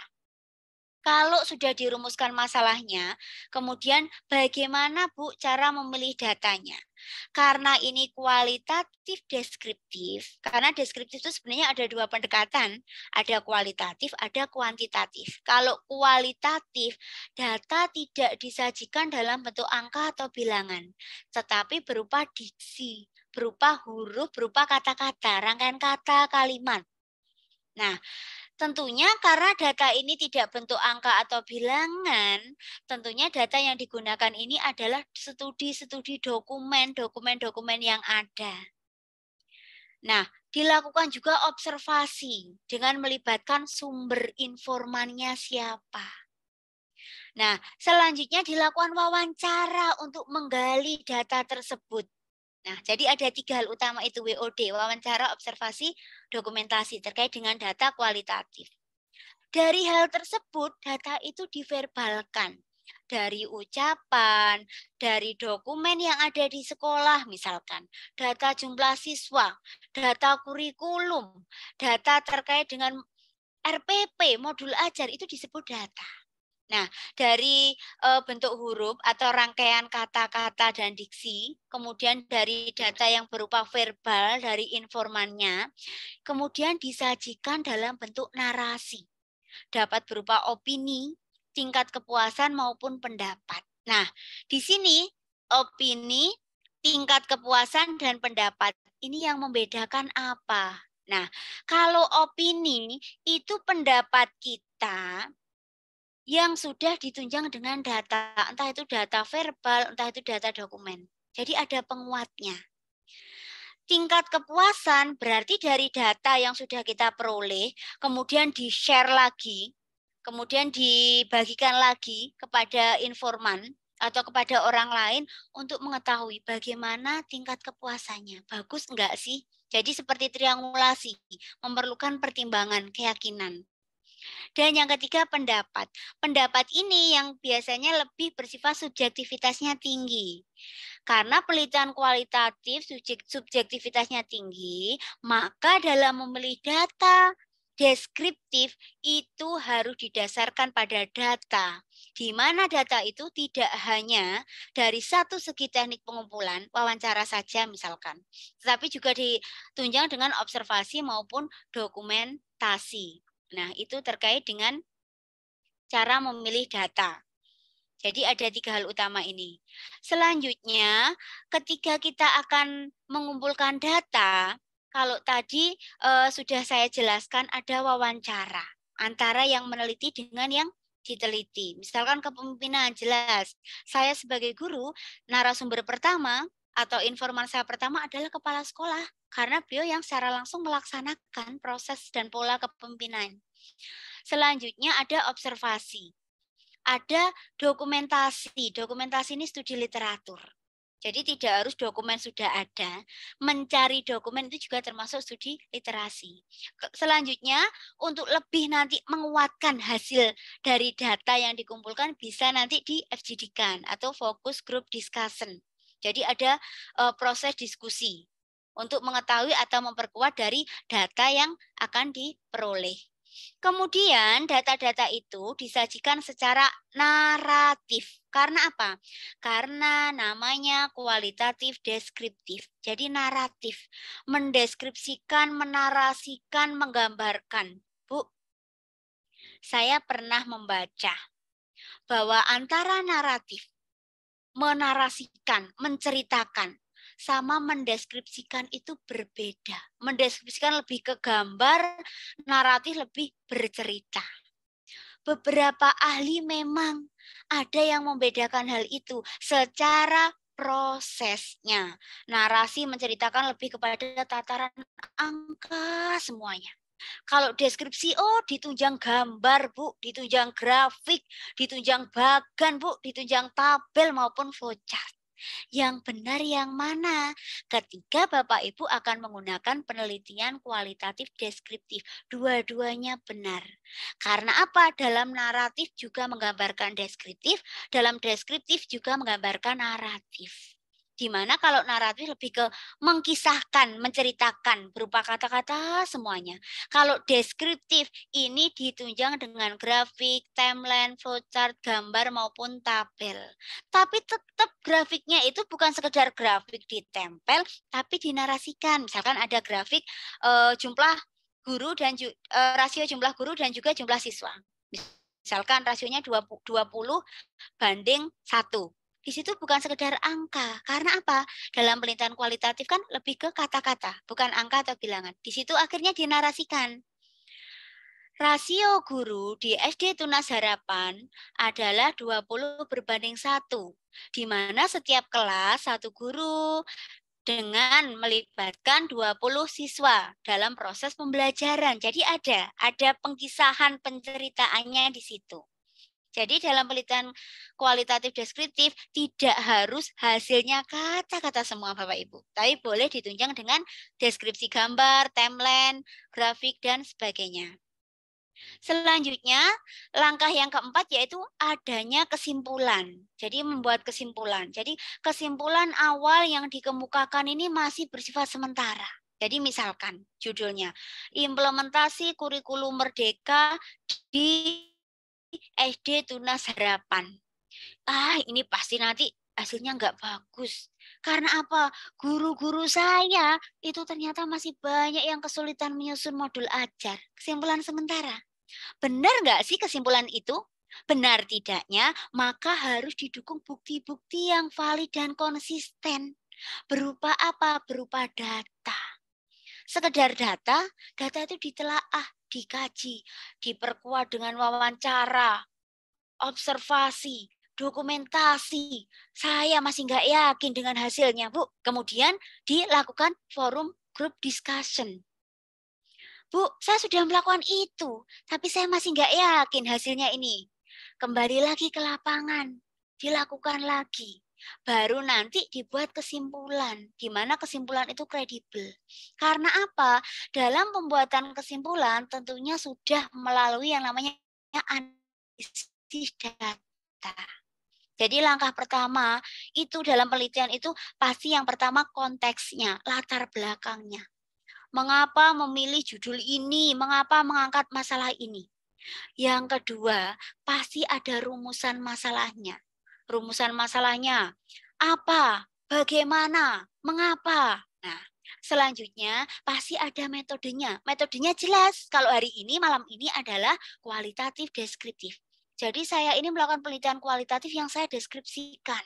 Kalau sudah dirumuskan masalahnya, kemudian bagaimana Bu cara memilih datanya? Karena ini kualitatif deskriptif, karena deskriptif itu sebenarnya ada 2 pendekatan, ada kualitatif, ada kuantitatif. Kalau kualitatif, data tidak disajikan dalam bentuk angka atau bilangan, tetapi berupa diksi, berupa huruf, berupa kata-kata, rangkaian kata, kalimat. Nah, Tentunya karena data ini tidak bentuk angka atau bilangan, tentunya data yang digunakan ini adalah studi-studi dokumen-dokumen yang ada. Nah, dilakukan juga observasi dengan melibatkan sumber informannya siapa. Nah, selanjutnya dilakukan wawancara untuk menggali data tersebut. Nah, jadi ada 3 hal utama itu WOD, wawancara, observasi, dokumentasi terkait dengan data kualitatif. Dari hal tersebut, data itu diverbalkan. Dari ucapan, dari dokumen yang ada di sekolah misalkan, data jumlah siswa, data kurikulum, data terkait dengan RPP, modul ajar, itu disebut data. Nah, dari bentuk huruf atau rangkaian kata-kata dan diksi, kemudian dari data yang berupa verbal dari informannya, kemudian disajikan dalam bentuk narasi. Dapat berupa opini, tingkat kepuasan maupun pendapat. Nah, di sini opini, tingkat kepuasan dan pendapat ini yang membedakan apa? Nah, kalau opini itu pendapat kita yang sudah ditunjang dengan data, entah itu data verbal, entah itu data dokumen. Jadi ada penguatnya. Tingkat kepuasan berarti dari data yang sudah kita peroleh, kemudian di-share lagi, kemudian dibagikan lagi kepada informan atau kepada orang lain untuk mengetahui bagaimana tingkat kepuasannya. Bagus enggak sih? Jadi seperti triangulasi, memerlukan pertimbangan, keyakinan. Dan yang ketiga pendapat. Pendapat ini yang biasanya lebih bersifat subjektivitasnya tinggi. Karena penelitian kualitatif subjektivitasnya tinggi, maka dalam memilih data deskriptif itu harus didasarkan pada data. Di mana data itu tidak hanya dari satu segi teknik pengumpulan, wawancara saja misalkan, tetapi juga ditunjang dengan observasi maupun dokumentasi. Nah, itu terkait dengan cara memilih data. Jadi ada 3 hal utama ini. Selanjutnya, ketika kita akan mengumpulkan data, kalau tadi sudah saya jelaskan ada wawancara antara yang meneliti dengan yang diteliti. Misalkan kepemimpinan jelas, saya sebagai guru, narasumber pertama atau informan saya pertama adalah kepala sekolah. Karena beliau yang secara langsung melaksanakan proses dan pola kepemimpinan. Selanjutnya ada observasi. Ada dokumentasi. Dokumentasi ini studi literatur. Jadi tidak harus dokumen sudah ada. Mencari dokumen itu juga termasuk studi literasi. Selanjutnya, untuk lebih nanti menguatkan hasil dari data yang dikumpulkan, bisa nanti di FGD-kan atau focus group discussion. Jadi ada proses diskusi untuk mengetahui atau memperkuat dari data yang akan diperoleh. Kemudian data-data itu disajikan secara naratif. Karena apa? Karena namanya kualitatif deskriptif. Jadi naratif, mendeskripsikan, menarasikan, menggambarkan. Bu, saya pernah membaca bahwa antara naratif, menarasikan, menceritakan, sama mendeskripsikan itu berbeda. Mendeskripsikan lebih ke gambar, naratif lebih bercerita. Beberapa ahli memang ada yang membedakan hal itu secara prosesnya. Narasi menceritakan lebih kepada tataran angka semuanya. Kalau deskripsi, oh ditunjang gambar, Bu, ditunjang grafik, ditunjang bagan, Bu, ditunjang tabel maupun flowchart. Yang benar yang mana? Ketika Bapak Ibu akan menggunakan penelitian kualitatif deskriptif, dua-duanya benar. Karena apa? Dalam naratif juga menggambarkan deskriptif, dalam deskriptif juga menggambarkan naratif. Di mana kalau naratif lebih ke mengkisahkan, menceritakan berupa kata-kata semuanya. Kalau deskriptif ini ditunjang dengan grafik, timeline, flowchart, gambar maupun tabel. Tapi tetap grafiknya itu bukan sekedar grafik ditempel, tapi dinarasikan. Misalkan ada grafik jumlah guru dan rasio jumlah guru dan juga jumlah siswa. Misalkan rasionya 20 banding 1. Di situ bukan sekedar angka. Karena apa? Dalam penelitian kualitatif kan lebih ke kata-kata, bukan angka atau bilangan. Di situ akhirnya dinarasikan. Rasio guru di SD Tunas Harapan adalah 20/1, di mana setiap kelas satu guru dengan melibatkan 20 siswa dalam proses pembelajaran. Jadi ada pengkisahan penceritaannya di situ. Jadi dalam penelitian kualitatif deskriptif tidak harus hasilnya kata-kata semua Bapak Ibu. Tapi boleh ditunjang dengan deskripsi gambar, timeline, grafik, dan sebagainya. Selanjutnya, langkah yang keempat yaitu adanya kesimpulan. Jadi membuat kesimpulan. Jadi kesimpulan awal yang dikemukakan ini masih bersifat sementara. Jadi misalkan judulnya, implementasi kurikulum merdeka di SD Tunas Harapan. Ini pasti nanti hasilnya nggak bagus. Karena apa? Guru-guru saya itu ternyata masih banyak yang kesulitan menyusun modul ajar. Kesimpulan sementara. Benar nggak sih kesimpulan itu? Benar tidaknya, maka harus didukung bukti-bukti yang valid dan konsisten. Berupa apa? Berupa data. Sekedar data itu ditelaah, dikaji, diperkuat dengan wawancara, observasi, dokumentasi. Saya masih nggak yakin dengan hasilnya, Bu. Kemudian dilakukan forum group discussion. Bu, saya sudah melakukan itu, tapi saya masih nggak yakin hasilnya ini. Kembali lagi ke lapangan, dilakukan lagi. Baru nanti dibuat kesimpulan, di mana kesimpulan itu kredibel. Karena apa? Dalam pembuatan kesimpulan tentunya sudah melalui yang namanya analisis data. Jadi langkah pertama itu dalam penelitian itu pasti yang pertama konteksnya, latar belakangnya. Mengapa memilih judul ini? Mengapa mengangkat masalah ini? Yang kedua, pasti ada rumusan masalahnya. Rumusan masalahnya apa? Bagaimana? Mengapa? Nah, selanjutnya pasti ada metodenya. Metodenya jelas. Kalau hari ini, malam ini adalah kualitatif deskriptif. Jadi saya ini melakukan penelitian kualitatif yang saya deskripsikan.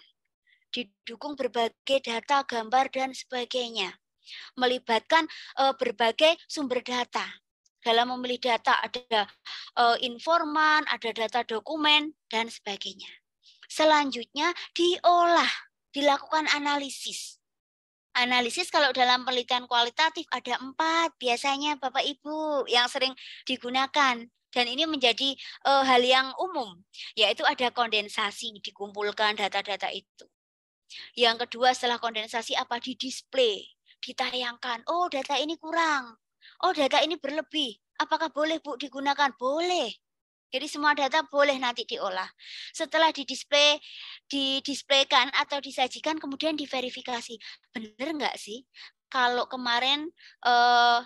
Didukung berbagai data, gambar, dan sebagainya. Melibatkan berbagai sumber data. Dalam memilih data ada informan, ada data dokumen, dan sebagainya. Selanjutnya diolah, dilakukan analisis. Analisis kalau dalam penelitian kualitatif ada 4 biasanya Bapak Ibu yang sering digunakan. Dan ini menjadi hal yang umum, yaitu ada kondensasi, dikumpulkan data-data itu. Yang kedua setelah kondensasi apa? Di-display, ditayangkan. Oh, data ini kurang. Oh, data ini berlebih. Apakah boleh, Bu, digunakan? Boleh. Jadi semua data boleh nanti diolah. Setelah didisplaykan atau disajikan, kemudian diverifikasi. Benar nggak sih? Kalau kemarin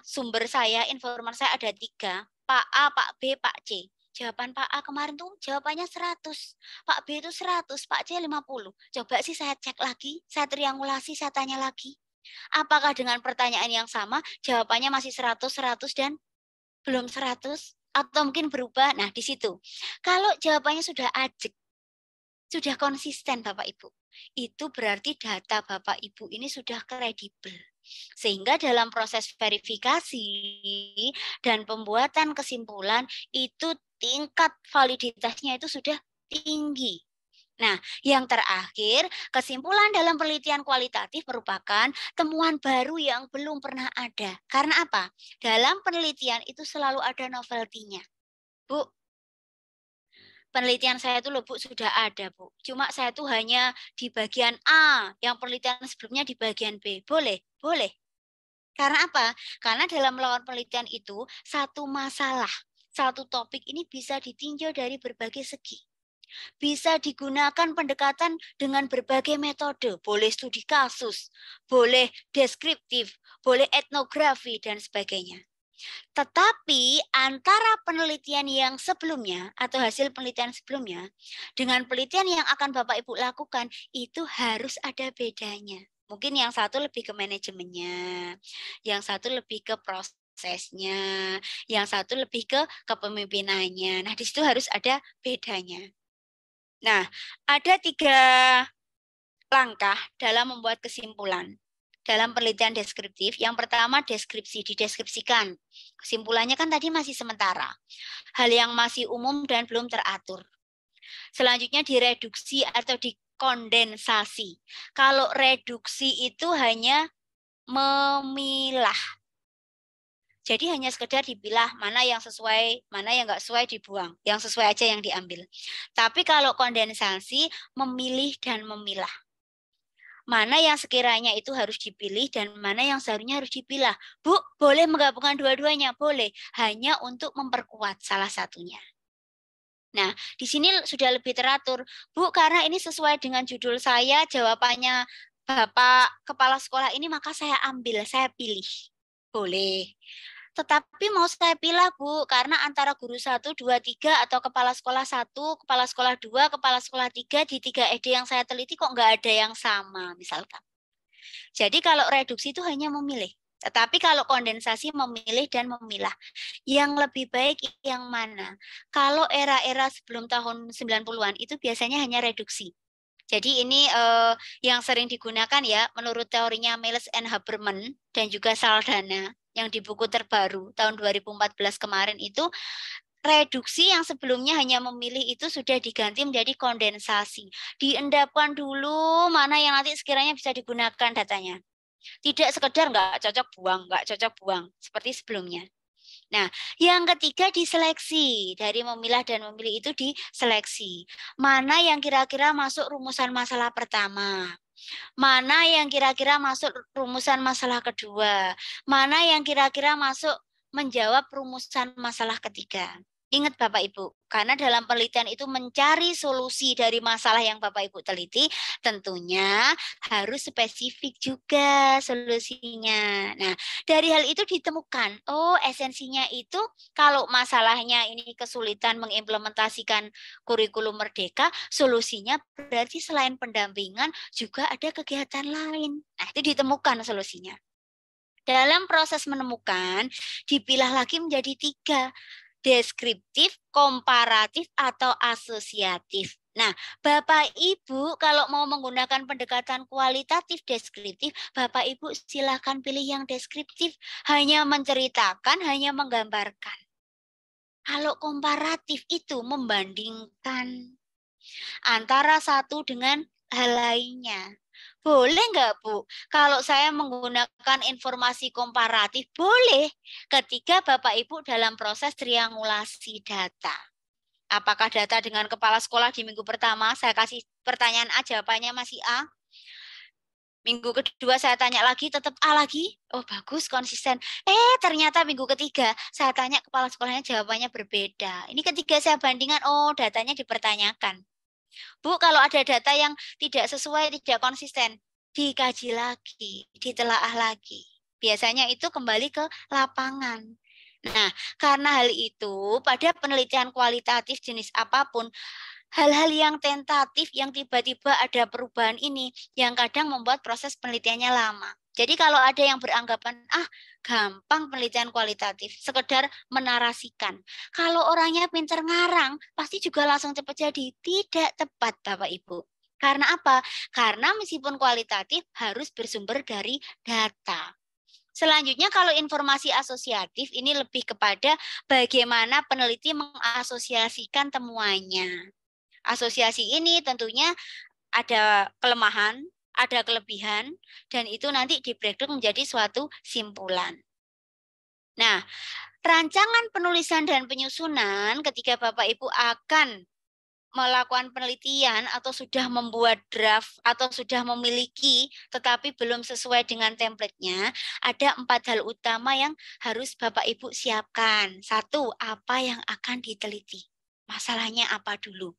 sumber saya, informan saya ada 3. Pak A, Pak B, Pak C. Jawaban Pak A kemarin tuh jawabannya 100. Pak B itu 100, Pak C 50. Coba sih saya cek lagi, saya triangulasi, saya tanya lagi. Apakah dengan pertanyaan yang sama, jawabannya masih 100, 100, dan belum 100? Atau mungkin berubah? Nah, di situ. Kalau jawabannya sudah ajak, sudah konsisten Bapak Ibu, itu berarti data Bapak Ibu ini sudah kredibel. Sehingga dalam proses verifikasi dan pembuatan kesimpulan itu tingkat validitasnya itu sudah tinggi. Nah, yang terakhir, kesimpulan dalam penelitian kualitatif merupakan temuan baru yang belum pernah ada. Karena apa? Dalam penelitian itu selalu ada novelty-nya. Bu, penelitian saya itu loh Bu sudah ada Bu. Cuma saya tuh hanya di bagian A, yang penelitian sebelumnya di bagian B. Boleh? Boleh. Karena apa? Karena dalam melakukan penelitian itu, satu masalah, satu topik ini bisa ditinjau dari berbagai segi. Bisa digunakan pendekatan dengan berbagai metode. Boleh studi kasus, boleh deskriptif, boleh etnografi, dan sebagainya. Tetapi antara penelitian yang sebelumnya atau hasil penelitian sebelumnya dengan penelitian yang akan Bapak Ibu lakukan itu harus ada bedanya. Mungkin yang satu lebih ke manajemennya, yang satu lebih ke prosesnya, yang satu lebih ke kepemimpinannya. Nah, di situ harus ada bedanya. Nah, ada 3 langkah dalam membuat kesimpulan. dalam penelitian deskriptif, yang pertama deskripsi, dideskripsikan. Kesimpulannya kan tadi masih sementara. Hal yang masih umum dan belum teratur. Selanjutnya direduksi atau dikondensasi. Kalau reduksi itu hanya memilah. Jadi hanya sekedar dipilah mana yang sesuai, mana yang nggak sesuai dibuang. Yang sesuai aja yang diambil. Tapi kalau kondensasi, memilih dan memilah. Mana yang sekiranya itu harus dipilih dan mana yang seharusnya harus dipilah. Bu, boleh menggabungkan dua-duanya? Boleh. Hanya untuk memperkuat salah satunya. Nah, di sini sudah lebih teratur. Bu, karena ini sesuai dengan judul saya, jawabannya Bapak Kepala Sekolah ini, maka saya ambil, saya pilih. Boleh. Tetapi mau saya pilih, Bu, karena antara guru 1, 2, 3 atau kepala sekolah 1, kepala sekolah 2, kepala sekolah 3 di 3 SD yang saya teliti kok nggak ada yang sama, misalkan. Jadi kalau reduksi itu hanya memilih. Tetapi kalau kondensasi memilih dan memilah. Yang lebih baik yang mana? Kalau era-era sebelum tahun 90-an itu biasanya hanya reduksi. Jadi ini yang sering digunakan ya menurut teorinya Miles and Haberman dan juga Saldana yang di buku terbaru tahun 2014 kemarin itu, reduksi yang sebelumnya hanya memilih itu sudah diganti menjadi kondensasi. Diendapkan dulu mana yang nanti sekiranya bisa digunakan datanya. Tidak sekedar nggak cocok buang, seperti sebelumnya. Nah, yang ketiga diseleksi. Dari memilah dan memilih itu diseleksi. Mana yang kira-kira masuk rumusan masalah pertama? Mana yang kira-kira masuk rumusan masalah kedua? Mana yang kira-kira masuk menjawab rumusan masalah ketiga? Ingat Bapak Ibu, karena dalam penelitian itu mencari solusi dari masalah yang Bapak Ibu teliti, tentunya harus spesifik juga solusinya. Nah, dari hal itu ditemukan, oh esensinya itu kalau masalahnya ini kesulitan mengimplementasikan kurikulum merdeka, solusinya berarti selain pendampingan juga ada kegiatan lain. Nah, itu ditemukan solusinya. Dalam proses menemukan, dipilah lagi menjadi 3. Deskriptif, komparatif, atau asosiatif. Nah, Bapak Ibu kalau mau menggunakan pendekatan kualitatif deskriptif, Bapak Ibu silakan pilih yang deskriptif, hanya menceritakan, hanya menggambarkan. Kalau komparatif itu membandingkan antara satu dengan hal lainnya. Boleh nggak, Bu? Kalau saya menggunakan informasi komparatif, boleh ketika Bapak Ibu dalam proses triangulasi data. Apakah data dengan kepala sekolah di minggu pertama, saya kasih pertanyaan A, jawabannya masih A. Minggu kedua saya tanya lagi, tetap A lagi. Oh bagus, konsisten. Ternyata minggu ketiga saya tanya kepala sekolahnya, jawabannya berbeda. Ini ketiga saya bandingkan, oh datanya dipertanyakan. Bu, kalau ada data yang tidak sesuai, tidak konsisten, dikaji lagi, ditelaah lagi. Biasanya itu kembali ke lapangan. Nah, karena hal itu, pada penelitian kualitatif jenis apapun, hal-hal yang tentatif, yang tiba-tiba ada perubahan ini, yang kadang membuat proses penelitiannya lama. Jadi kalau ada yang beranggapan, gampang penelitian kualitatif, sekedar menarasikan. Kalau orangnya pintar ngarang, pasti juga langsung cepat jadi. Tidak tepat, Bapak Ibu. Karena apa? Karena meskipun kualitatif harus bersumber dari data. Selanjutnya kalau informasi asosiatif ini lebih kepada bagaimana peneliti mengasosiasikan temuannya. Asosiasi ini tentunya ada kelemahan, ada kelebihan, dan itu nanti di-breakdown menjadi suatu simpulan. Nah, rancangan penulisan dan penyusunan ketika Bapak Ibu akan melakukan penelitian atau sudah membuat draft atau sudah memiliki tetapi belum sesuai dengan template-nya, ada 4 hal utama yang harus Bapak Ibu siapkan. 1, apa yang akan diteliti? Masalahnya apa dulu?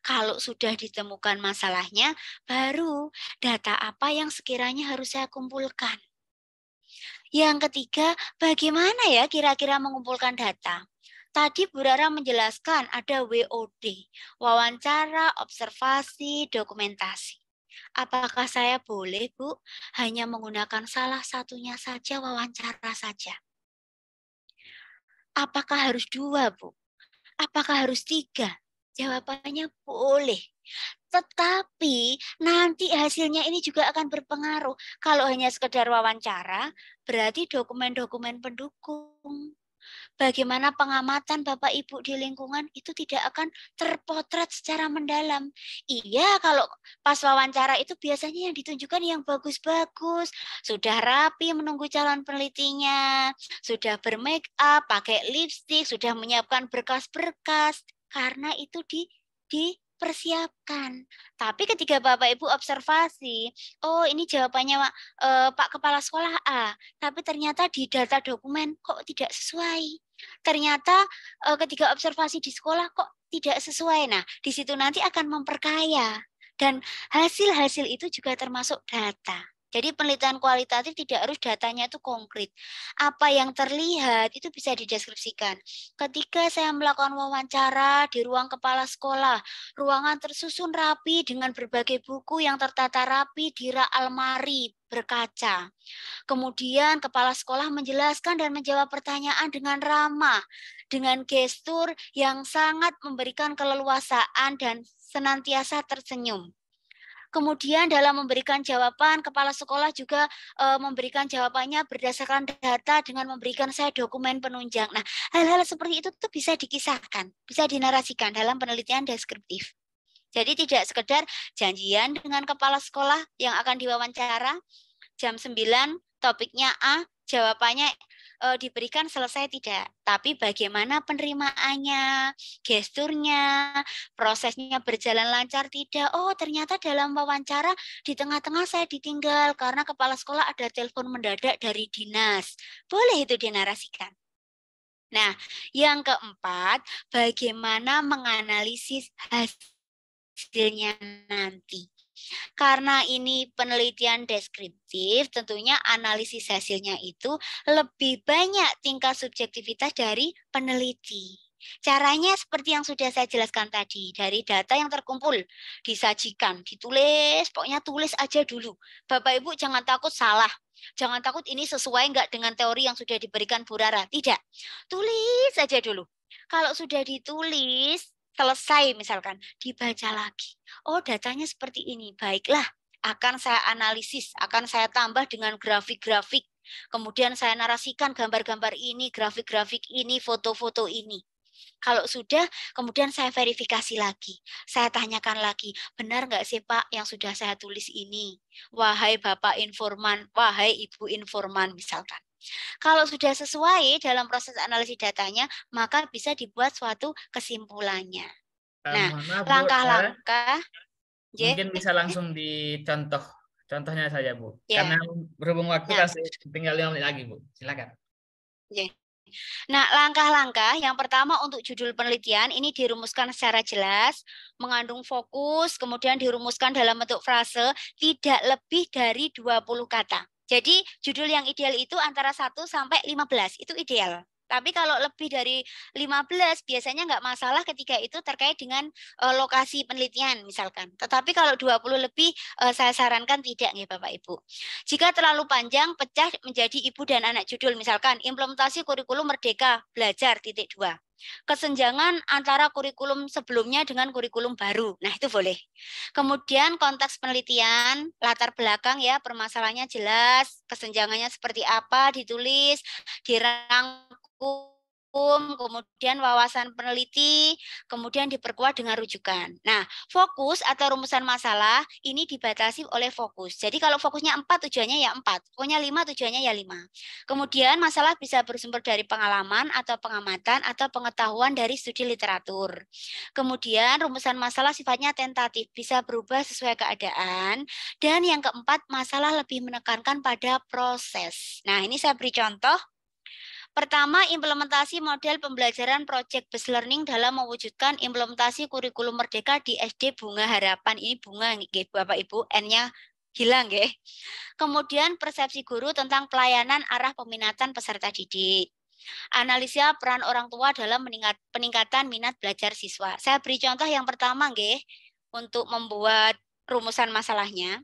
Kalau sudah ditemukan masalahnya, baru data apa yang sekiranya harus saya kumpulkan. Yang ketiga, bagaimana ya kira-kira mengumpulkan data? Tadi Bu Rara menjelaskan ada WOD, wawancara, observasi, dokumentasi. Apakah saya boleh, Bu, hanya menggunakan salah satunya saja, wawancara saja? Apakah harus 2, Bu? Apakah harus 3? Jawabannya boleh. Tetapi nanti hasilnya ini juga akan berpengaruh. Kalau hanya sekedar wawancara, berarti dokumen-dokumen pendukung. Bagaimana pengamatan Bapak Ibu di lingkungan itu tidak akan terpotret secara mendalam. Iya, kalau pas wawancara itu biasanya yang ditunjukkan yang bagus-bagus, sudah rapi menunggu calon penelitinya, sudah bermake up, pakai lipstick, sudah menyiapkan berkas-berkas, karena itu dipersiapkan. Tapi ketika Bapak Ibu observasi, oh ini jawabannya Pak Kepala Sekolah A, tapi ternyata di data dokumen kok tidak sesuai. Ternyata ketika observasi di sekolah kok tidak sesuai. Nah, di situ nanti akan memperkaya. Dan hasil-hasil itu juga termasuk data. Jadi penelitian kualitatif tidak harus datanya itu konkret. Apa yang terlihat itu bisa dideskripsikan. Ketika saya melakukan wawancara di ruang kepala sekolah, ruangan tersusun rapi dengan berbagai buku yang tertata rapi di rak almari berkaca. Kemudian kepala sekolah menjelaskan dan menjawab pertanyaan dengan ramah, dengan gestur yang sangat memberikan keleluasaan dan senantiasa tersenyum. Kemudian dalam memberikan jawaban, kepala sekolah juga memberikan jawabannya berdasarkan data dengan memberikan saya dokumen penunjang. Nah, hal-hal seperti itu tuh bisa dikisahkan, bisa dinarasikan dalam penelitian deskriptif. Jadi tidak sekedar janjian dengan kepala sekolah yang akan diwawancara, jam 9, topiknya A, jawabannya diberikan selesai tidak. Tapi bagaimana penerimaannya, gesturnya, prosesnya berjalan lancar tidak. Oh ternyata dalam wawancara di tengah-tengah saya ditinggal karena kepala sekolah ada telepon mendadak dari dinas. Boleh itu dinarasikan. Nah, yang keempat, bagaimana menganalisis hasilnya nanti. Karena ini penelitian deskriptif, tentunya analisis hasilnya itu lebih banyak tingkat subjektivitas dari peneliti. Caranya seperti yang sudah saya jelaskan tadi, dari data yang terkumpul, disajikan, ditulis, pokoknya tulis aja dulu. Bapak Ibu jangan takut salah, jangan takut ini sesuai enggak dengan teori yang sudah diberikan Bu Rara, tidak. Tulis aja dulu. Kalau sudah ditulis, selesai misalkan, dibaca lagi. Oh datanya seperti ini, baiklah akan saya analisis, akan saya tambah dengan grafik-grafik. Kemudian saya narasikan gambar-gambar ini, grafik-grafik ini, foto-foto ini. Kalau sudah, kemudian saya verifikasi lagi. Saya tanyakan lagi, benar nggak sih Pak yang sudah saya tulis ini? Wahai Bapak Informan, wahai Ibu Informan misalkan. Kalau sudah sesuai dalam proses analisis datanya, maka bisa dibuat suatu kesimpulannya. Nah, langkah-langkah mungkin bisa langsung dicontoh. Contohnya saja, Bu. Ya. Karena berhubung waktu kasih tinggal 5 menit lagi, Bu. Silakan. Ya. Nah, langkah-langkah yang pertama untuk judul penelitian ini dirumuskan secara jelas, mengandung fokus, kemudian dirumuskan dalam bentuk frase tidak lebih dari 20 kata. Jadi judul yang ideal itu antara 1 sampai 15, itu ideal. Tapi kalau lebih dari 15 biasanya nggak masalah ketika itu terkait dengan lokasi penelitian misalkan. Tetapi kalau 20 lebih saya sarankan tidak nih Bapak Ibu. Jika terlalu panjang pecah menjadi ibu dan anak judul misalkan implementasi kurikulum Merdeka Belajar ;2. Kesenjangan antara kurikulum sebelumnya dengan kurikulum baru. Nah, itu boleh. Kemudian konteks penelitian, latar belakang ya, permasalahannya jelas, kesenjangannya seperti apa, ditulis, dirangkum, kemudian wawasan peneliti, kemudian diperkuat dengan rujukan. Nah, fokus atau rumusan masalah ini dibatasi oleh fokus. Jadi kalau fokusnya 4 tujuannya ya 4, pokoknya 5 tujuannya ya 5. Kemudian masalah bisa bersumber dari pengalaman atau pengamatan atau pengetahuan dari studi literatur. Kemudian rumusan masalah sifatnya tentatif, bisa berubah sesuai keadaan. Dan yang keempat, masalah lebih menekankan pada proses. Nah, ini saya beri contoh. Pertama, implementasi model pembelajaran Project Based Learning dalam mewujudkan implementasi kurikulum Merdeka di SD Bunga Harapan. Ini bunga nggih Bapak Ibu, N-nya hilang nggih. Kemudian persepsi guru tentang pelayanan arah peminatan peserta didik. Analisa peran orang tua dalam peningkatan minat belajar siswa. Saya beri contoh yang pertama nggih untuk membuat rumusan masalahnya.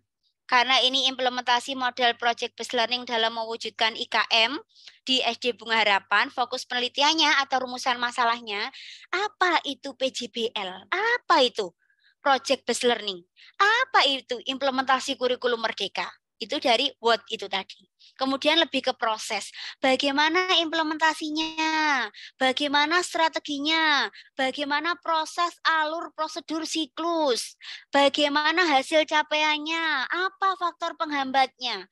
Karena ini implementasi model Project Based Learning dalam mewujudkan IKM di SD Bunga Harapan, fokus penelitiannya atau rumusan masalahnya, apa itu PJBL? Apa itu? project-based learning. Apa itu implementasi kurikulum merdeka? Itu dari what itu tadi. Kemudian lebih ke proses. Bagaimana implementasinya? Bagaimana strateginya? Bagaimana proses, alur, prosedur, siklus? Bagaimana hasil capaiannya? Apa faktor penghambatnya?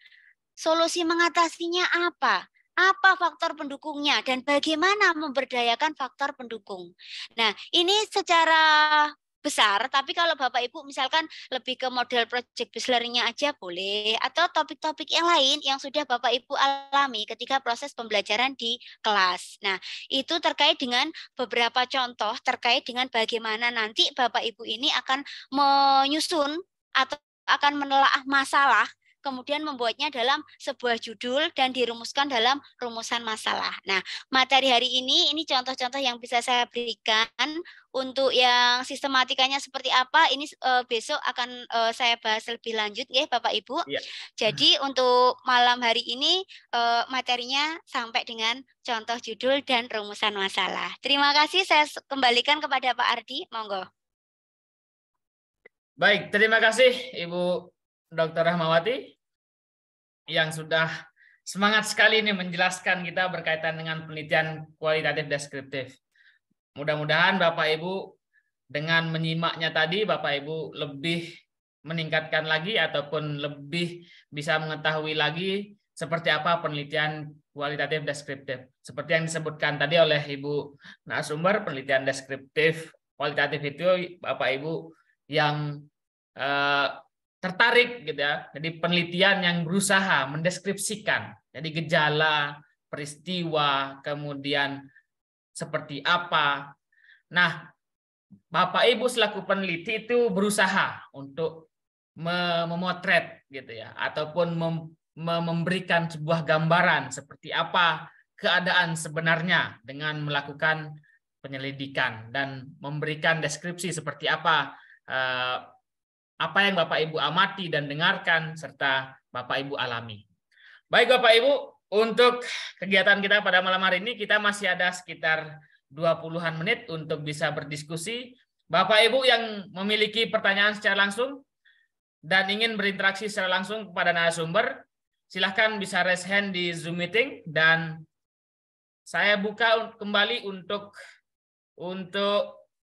Solusi mengatasinya apa? Apa faktor pendukungnya? Dan bagaimana memberdayakan faktor pendukung? Nah, ini secara besar, tapi kalau Bapak Ibu misalkan lebih ke model project based learning-nya aja boleh, atau topik-topik yang lain yang sudah Bapak Ibu alami ketika proses pembelajaran di kelas. Nah, itu terkait dengan beberapa contoh terkait dengan bagaimana nanti Bapak Ibu ini akan menyusun atau akan menelaah masalah, kemudian membuatnya dalam sebuah judul dan dirumuskan dalam rumusan masalah. Nah, materi hari ini contoh-contoh yang bisa saya berikan. Untuk yang sistematikanya seperti apa, ini besok akan saya bahas lebih lanjut ya Bapak Ibu. Ya. Jadi untuk malam hari ini materinya sampai dengan contoh judul dan rumusan masalah. Terima kasih, saya kembalikan kepada Pak Ardi, monggo. Baik, terima kasih Ibu Dr. Rahmawati yang sudah semangat sekali ini menjelaskan kita berkaitan dengan penelitian kualitatif deskriptif. Mudah-mudahan Bapak Ibu dengan menyimaknya tadi, Bapak Ibu lebih meningkatkan lagi ataupun lebih bisa mengetahui lagi seperti apa penelitian kualitatif deskriptif. Seperti yang disebutkan tadi oleh Ibu narasumber, penelitian deskriptif kualitatif itu Bapak Ibu yang tertarik gitu ya. Jadi penelitian yang berusaha mendeskripsikan jadi gejala, peristiwa, kemudian seperti apa. Nah, Bapak Ibu selaku peneliti itu berusaha untuk memotret gitu ya, ataupun memberikan sebuah gambaran seperti apa keadaan sebenarnya dengan melakukan penyelidikan dan memberikan deskripsi seperti apa yang Bapak Ibu amati dan dengarkan serta Bapak Ibu alami. Baik Bapak Ibu, untuk kegiatan kita pada malam hari ini kita masih ada sekitar 20-an menit untuk bisa berdiskusi. Bapak Ibu yang memiliki pertanyaan secara langsung dan ingin berinteraksi secara langsung kepada narasumber, silahkan bisa raise hand di Zoom meeting dan saya buka kembali untuk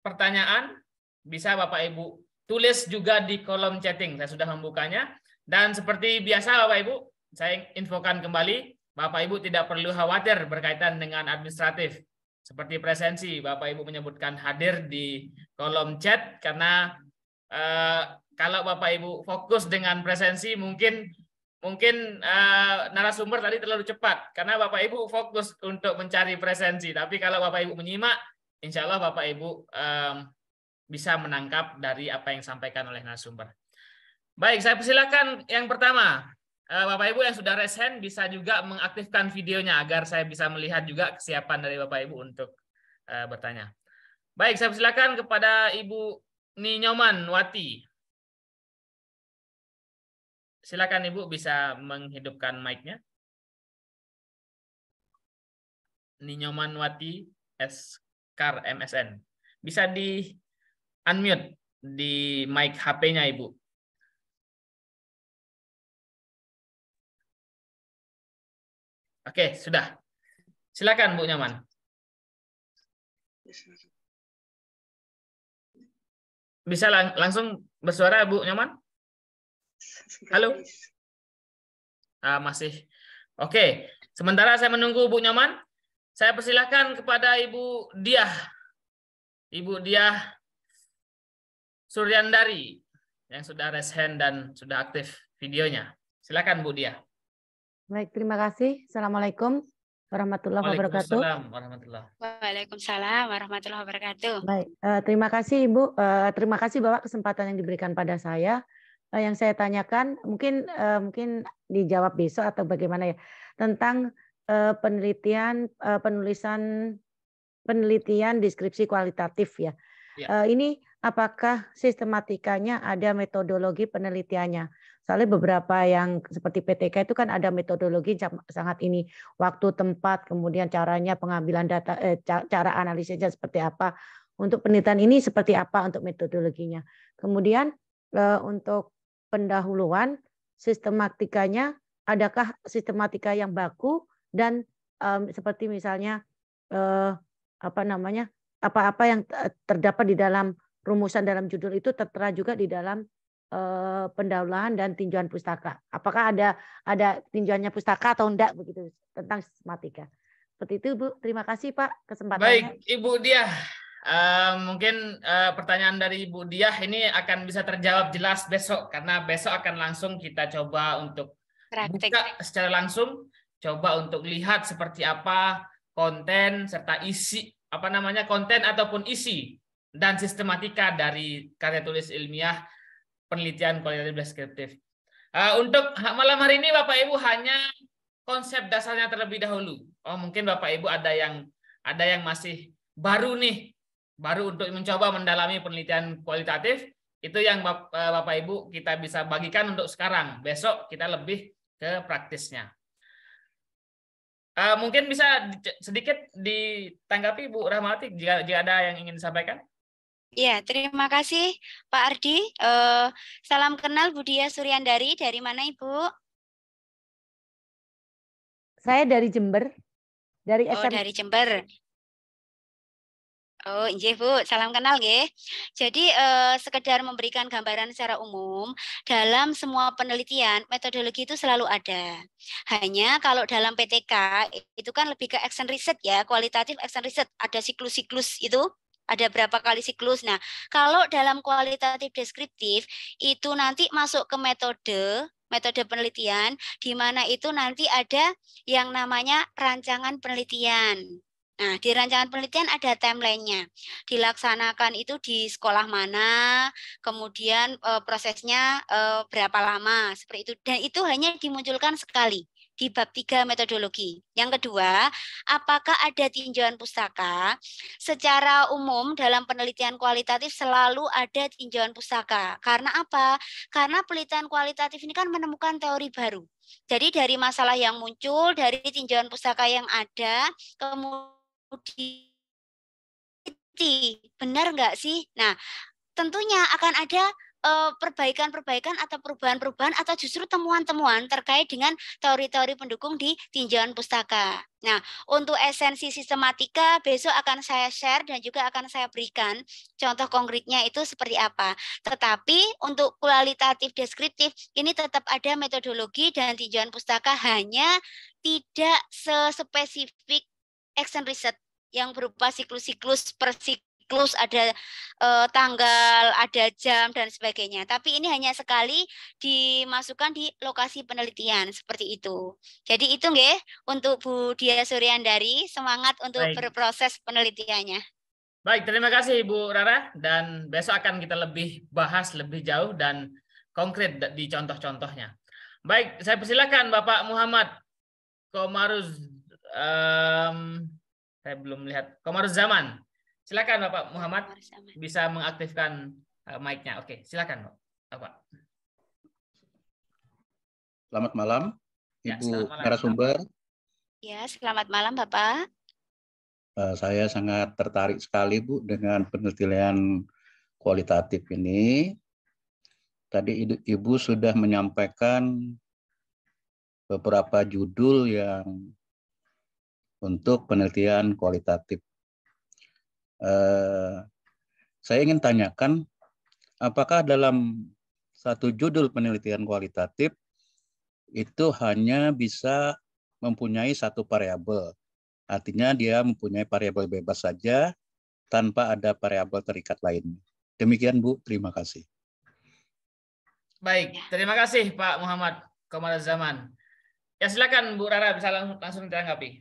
pertanyaan. Bisa Bapak Ibu tulis juga di kolom chatting, saya sudah membukanya. Dan seperti biasa Bapak Ibu, saya infokan kembali, Bapak Ibu tidak perlu khawatir berkaitan dengan administratif. Seperti presensi, Bapak Ibu menyebutkan hadir di kolom chat, karena kalau Bapak Ibu fokus dengan presensi, mungkin narasumber tadi terlalu cepat, karena Bapak Ibu fokus untuk mencari presensi. Tapi kalau Bapak Ibu menyimak, insya Allah Bapak Ibu bisa menangkap dari apa yang disampaikan oleh narasumber. Baik, saya persilakan yang pertama. Bapak Ibu yang sudah raise hand bisa juga mengaktifkan videonya agar saya bisa melihat juga kesiapan dari Bapak Ibu untuk bertanya. Baik, saya persilakan kepada Ibu Ninyoman Wati. Silakan Ibu bisa menghidupkan mic-nya. Ninyoman Wati Eskar MSN. Bisa di unmute di mic HP-nya Ibu. Oke, sudah. Silakan Bu Nyoman. Bisa langsung bersuara Bu Nyoman? Halo? Masih. Oke. Sementara saya menunggu Bu Nyoman, saya persilakan kepada Ibu Diah. Ibu Diah Suryandari yang sudah raise hand dan sudah aktif videonya. Silakan Bu Diah. Baik, terima kasih. Assalamualaikum warahmatullahi wabarakatuh. Waalaikumsalam warahmatullahi wabarakatuh. Baik, terima kasih Ibu. Terima kasih Bapak kesempatan yang diberikan pada saya. Yang saya tanyakan mungkin dijawab besok atau bagaimana ya, tentang penelitian deskripsi kualitatif ya. Ini apakah sistematikanya ada metodologi penelitiannya? Soalnya beberapa yang seperti PTK itu kan ada metodologi sangat ini, waktu, tempat, kemudian caranya pengambilan data, cara analisisnya seperti apa, Untuk penelitian ini seperti apa untuk metodologinya. Kemudian untuk pendahuluan sistematikanya, adakah sistematika yang baku dan seperti misalnya apa-apa yang terdapat di dalam rumusan dalam judul itu tertera juga di dalam pendahuluan dan tinjauan pustaka. Apakah ada tinjauannya pustaka atau enggak begitu tentang sistematika. Seperti itu Bu. Terima kasih Pak kesempatannya. Baik Ibu Diah. Mungkin pertanyaan dari Ibu Diah ini akan bisa terjawab jelas besok karena besok akan langsung kita coba untuk buka secara langsung, coba untuk lihat seperti apa konten serta isi konten ataupun isi dan sistematika dari karya tulis ilmiah penelitian kualitatif deskriptif. Untuk malam hari ini Bapak Ibu hanya konsep dasarnya terlebih dahulu. Mungkin Bapak Ibu ada yang masih baru untuk mencoba mendalami penelitian kualitatif, itu yang Bapak Ibu kita bisa bagikan untuk sekarang. Besok kita lebih ke praktisnya. Mungkin bisa sedikit ditanggapi Bu Rahmawati jika ada yang ingin disampaikan. Ya, terima kasih Pak Ardi. Salam kenal Bu Diah Suryandari. Dari mana Ibu? Saya dari Jember. Dari Jember. Oh, iya Bu, salam kenal nggih. Jadi sekedar memberikan gambaran secara umum, dalam semua penelitian metodologi itu selalu ada. Hanya kalau dalam PTK itu kan lebih ke action research ya, kualitatif action research, ada siklus-siklus itu. Ada berapa kali siklus. Nah, kalau dalam kualitatif deskriptif itu nanti masuk ke metode penelitian, di mana itu nanti ada yang namanya rancangan penelitian. Nah, di rancangan penelitian ada timeline-nya. Dilaksanakan itu di sekolah mana, kemudian prosesnya berapa lama, seperti itu. Dan itu hanya dimunculkan sekali di bab 3 metodologi. Yang kedua, apakah ada tinjauan pustaka? Secara umum dalam penelitian kualitatif selalu ada tinjauan pustaka. Karena apa? Karena penelitian kualitatif ini kan menemukan teori baru. Jadi dari masalah yang muncul, dari tinjauan pustaka yang ada, kemudian benar nggak sih? Nah, tentunya akan ada perbaikan-perbaikan atau perubahan-perubahan atau justru temuan-temuan terkait dengan teori-teori pendukung di tinjauan pustaka. Nah, untuk esensi sistematika besok akan saya share dan juga akan saya berikan contoh konkretnya itu seperti apa. Tetapi untuk kualitatif deskriptif ini tetap ada metodologi dan tinjauan pustaka, hanya tidak sespesifik action research yang berupa siklus-siklus per siklus, ada tanggal, ada jam dan sebagainya. Tapi ini hanya sekali dimasukkan di lokasi penelitian seperti itu. Jadi itu nggih untuk Bu Diah Suryandari, semangat untuk berproses penelitiannya. Baik, terima kasih Ibu Rara, dan besok akan kita lebih bahas lebih jauh dan konkret di contoh-contohnya. Baik, saya persilakan Bapak Muhammad Komaruz. Saya belum lihat Komaruzzaman. Silakan Bapak Muhammad, bisa mengaktifkan mic-nya. Oke, silakan Bapak. Selamat malam, Ibu narasumber. Ya, selamat malam Bapak. Saya sangat tertarik sekali Bu dengan penelitian kualitatif ini. Tadi Ibu sudah menyampaikan beberapa judul yang untuk penelitian kualitatif. Saya ingin tanyakan, apakah dalam satu judul penelitian kualitatif itu hanya bisa mempunyai satu variabel? Artinya dia mempunyai variabel bebas saja tanpa ada variabel terikat lain. Demikian Bu, terima kasih. Baik, terima kasih Pak Muhammad Komaruzzaman. Ya silakan Bu Rara, bisa langsung ditanggapi.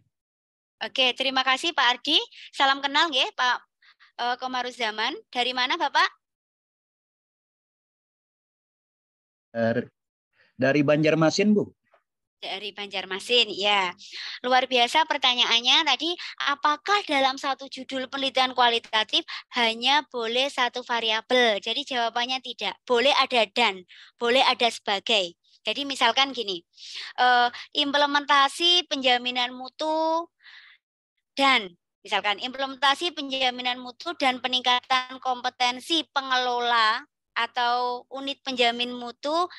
Oke, terima kasih Pak Ardi. Salam kenal nggih Pak Komaruzzaman. Dari mana Bapak? Dari Banjarmasin Bu. Dari Banjarmasin, ya. Luar biasa pertanyaannya tadi, apakah dalam satu judul penelitian kualitatif hanya boleh satu variabel? Jadi jawabannya tidak. Boleh ada dan, boleh ada sebagai. Jadi misalkan gini, implementasi penjaminan mutu dan Misalkan implementasi penjaminan mutu dan peningkatan kompetensi pengelola atau unit penjamin mutu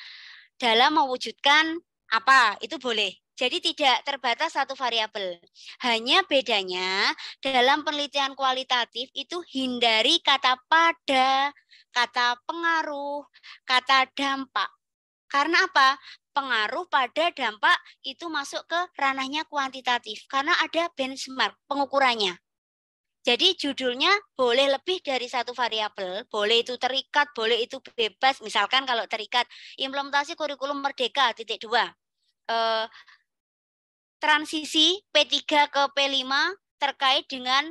dalam mewujudkan apa, itu boleh. Jadi tidak terbatas satu variabel. Hanya bedanya dalam penelitian kualitatif itu hindari kata pada, kata pengaruh, kata dampak. Karena apa? Pengaruh pada dampak itu masuk ke ranahnya kuantitatif karena ada benchmark pengukurannya. Jadi judulnya boleh lebih dari satu variabel, boleh itu terikat, boleh itu bebas. Misalkan kalau terikat, implementasi kurikulum merdeka titik 2. Transisi P3 ke P5 terkait dengan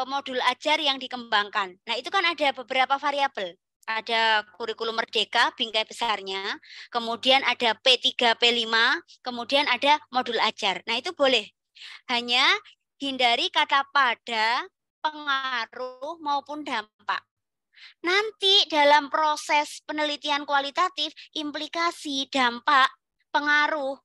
modul ajar yang dikembangkan. Nah, itu kan ada beberapa variabel. Ada kurikulum merdeka, bingkai besarnya, kemudian ada P3, P5, kemudian ada modul ajar. Nah, itu boleh. Hanya hindari kata pada, pengaruh, maupun dampak. Nanti dalam proses penelitian kualitatif, implikasi, dampak, pengaruh,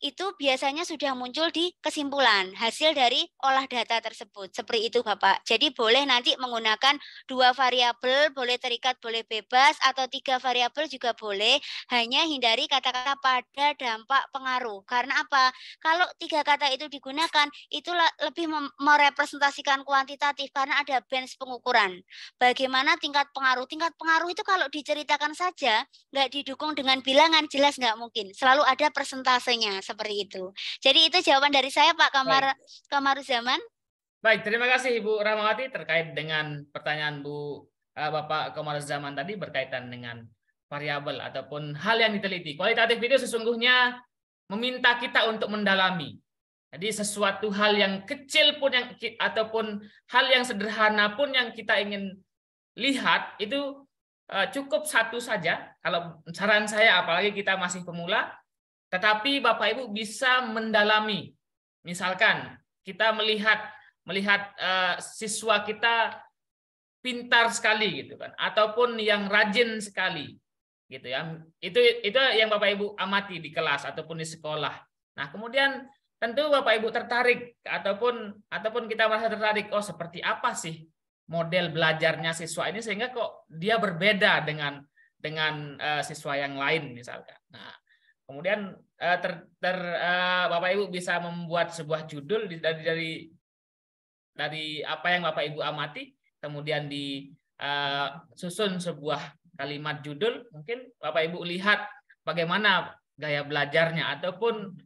itu biasanya sudah muncul di kesimpulan hasil dari olah data tersebut. Seperti itu Bapak. Jadi boleh nanti menggunakan 2 variabel, boleh terikat, boleh bebas, atau 3 variabel juga boleh. Hanya hindari kata-kata pada, dampak, pengaruh. Karena apa? Kalau 3 kata itu digunakan, itu lebih merepresentasikan kuantitatif karena ada bench pengukuran. Bagaimana tingkat pengaruh? Tingkat pengaruh itu kalau diceritakan saja, nggak didukung dengan bilangan, jelas nggak mungkin. Selalu ada persentasenya. Seperti itu. Jadi itu jawaban dari saya Pak Kamaruzaman. Baik, terima kasih Ibu Rahmawati terkait dengan pertanyaan Bapak Kamaruzaman tadi berkaitan dengan variabel ataupun hal yang diteliti. Kualitatif itu sesungguhnya meminta kita untuk mendalami. Jadi sesuatu hal yang kecil pun ataupun hal yang sederhana pun yang kita ingin lihat itu cukup satu saja. Kalau saran saya, apalagi kita masih pemula, tetapi Bapak Ibu bisa mendalami. Misalkan kita melihat siswa kita pintar sekali gitu kan, ataupun yang rajin sekali gitu ya. Itu yang Bapak Ibu amati di kelas ataupun di sekolah. Nah, kemudian tentu Bapak Ibu tertarik ataupun kita merasa tertarik, oh seperti apa sih model belajarnya siswa ini sehingga kok dia berbeda dengan siswa yang lain misalkan. Nah, kemudian Bapak Ibu bisa membuat sebuah judul dari apa yang Bapak Ibu amati, kemudian disusun sebuah kalimat judul. Mungkin Bapak Ibu lihat bagaimana gaya belajarnya ataupun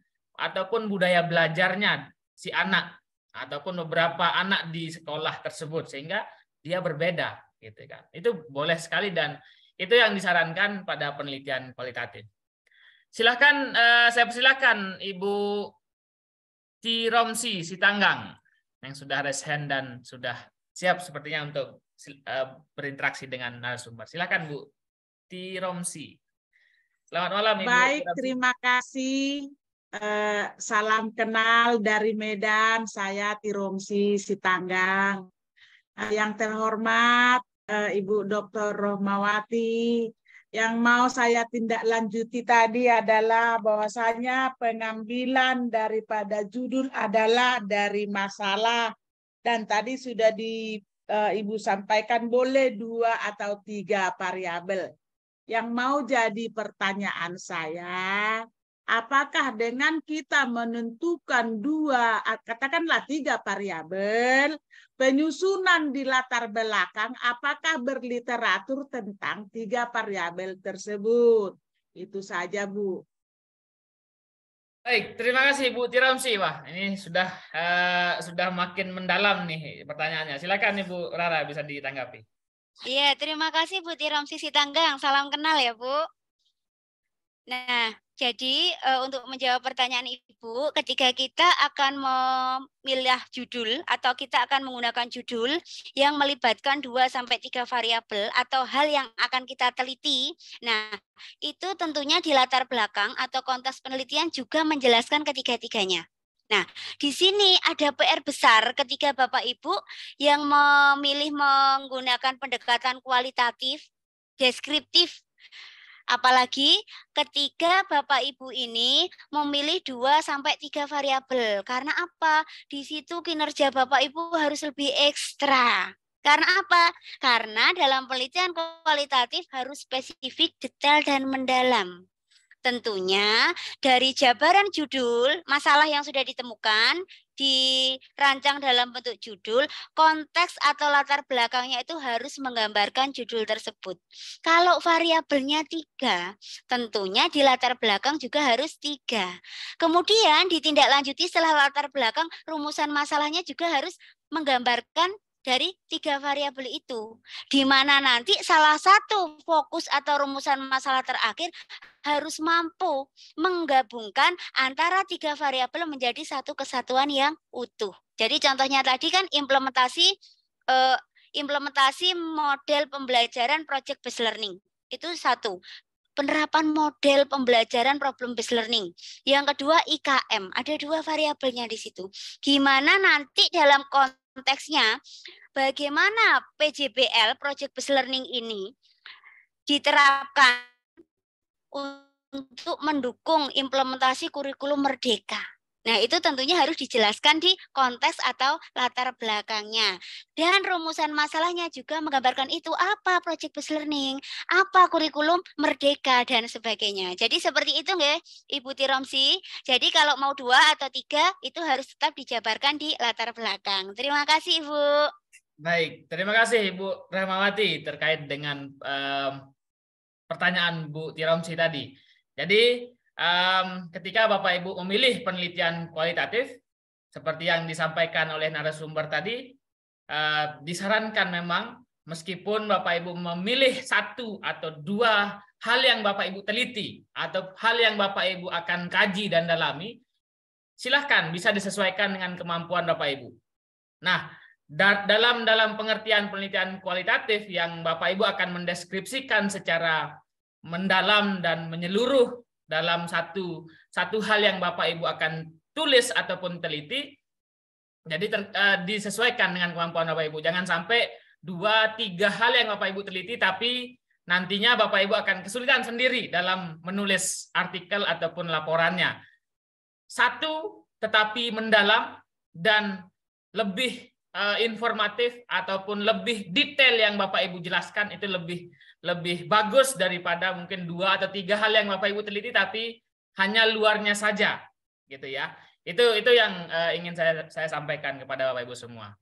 budaya belajarnya si anak ataupun beberapa anak di sekolah tersebut sehingga dia berbeda, gitu kan. Itu boleh sekali dan itu yang disarankan pada penelitian kualitatif. Silakan, saya persilakan Ibu Tiromsi Sitanggang yang sudah raise hand dan sudah siap sepertinya untuk berinteraksi dengan narasumber. Silakan Bu Tiromsi. Selamat malam Ibu. Baik, terima kasih. Salam kenal dari Medan, saya Tiromsi Sitanggang. Yang terhormat Ibu Dr. Rahmawati, yang mau saya tindak lanjuti tadi adalah bahwasanya pengambilan daripada judul adalah dari masalah, dan tadi sudah Ibu sampaikan boleh 2 atau 3 variabel. Yang mau jadi pertanyaan saya, apakah dengan kita menentukan 2, katakanlah 3 variabel, penyusunan di latar belakang, apakah berliteratur tentang 3 variabel tersebut? Itu saja, Bu. Baik, terima kasih Bu Tiromsi. Wah, ini sudah makin mendalam nih pertanyaannya. Silakan Ibu Rara bisa ditanggapi. Iya, terima kasih Bu Tiromsi Sitanggang. Salam kenal ya, Bu. Nah, jadi untuk menjawab pertanyaan Ibu, ketika kita akan memilih judul atau kita akan menggunakan judul yang melibatkan 2-3 variabel atau hal yang akan kita teliti, nah itu tentunya di latar belakang atau konteks penelitian juga menjelaskan ketiga-tiganya. Nah, di sini ada PR besar ketika Bapak Ibu yang memilih menggunakan pendekatan kualitatif, deskriptif, Apalagi ketika Bapak Ibu ini memilih 2-3 variabel. Karena apa? Di situ kinerja Bapak Ibu harus lebih ekstra. Karena apa? Karena dalam penelitian kualitatif harus spesifik, detail, dan mendalam. Tentunya dari jabaran judul, masalah yang sudah ditemukan, dirancang dalam bentuk judul, konteks atau latar belakangnya itu harus menggambarkan judul tersebut. Kalau variabelnya 3, tentunya di latar belakang juga harus 3. Kemudian ditindaklanjuti setelah latar belakang, rumusan masalahnya juga harus menggambarkan dari 3 variabel itu, di mana nanti salah satu fokus atau rumusan masalah terakhir harus mampu menggabungkan antara 3 variabel menjadi satu kesatuan yang utuh. Jadi contohnya tadi kan implementasi model pembelajaran project based learning. Itu satu. Penerapan model pembelajaran problem based learning. Yang kedua IKM, ada 2 variabelnya di situ. Gimana nanti dalam konteksnya bagaimana PJBL project based learning ini diterapkan untuk mendukung implementasi kurikulum merdeka. Nah, itu tentunya harus dijelaskan di konteks atau latar belakangnya. Dan rumusan masalahnya juga menggambarkan itu, apa project based learning, apa kurikulum merdeka, dan sebagainya. Jadi seperti itu nggih, Ibu Tiromsi. Jadi kalau mau 2 atau 3, itu harus tetap dijabarkan di latar belakang. Terima kasih, Ibu. Baik, terima kasih Ibu Rahmawati terkait dengan pertanyaan Bu Tiromsi tadi. Jadi ketika Bapak Ibu memilih penelitian kualitatif, seperti yang disampaikan oleh narasumber tadi, disarankan memang meskipun Bapak Ibu memilih 1 atau 2 hal yang Bapak Ibu teliti atau hal yang Bapak Ibu akan kaji dan dalami, silahkan bisa disesuaikan dengan kemampuan Bapak Ibu. Nah, dalam pengertian penelitian kualitatif yang Bapak Ibu akan mendeskripsikan secara mendalam dan menyeluruh dalam satu hal yang Bapak Ibu akan tulis ataupun teliti, jadi disesuaikan dengan kemampuan Bapak Ibu. Jangan sampai 2-3 hal yang Bapak Ibu teliti tapi nantinya Bapak Ibu akan kesulitan sendiri dalam menulis artikel ataupun laporannya. 1 tetapi mendalam dan lebih informatif ataupun lebih detail yang Bapak Ibu jelaskan itu lebih bagus daripada mungkin 2 atau 3 hal yang Bapak Ibu teliti tapi hanya luarnya saja, gitu ya. Itu yang ingin saya sampaikan kepada Bapak Ibu semua.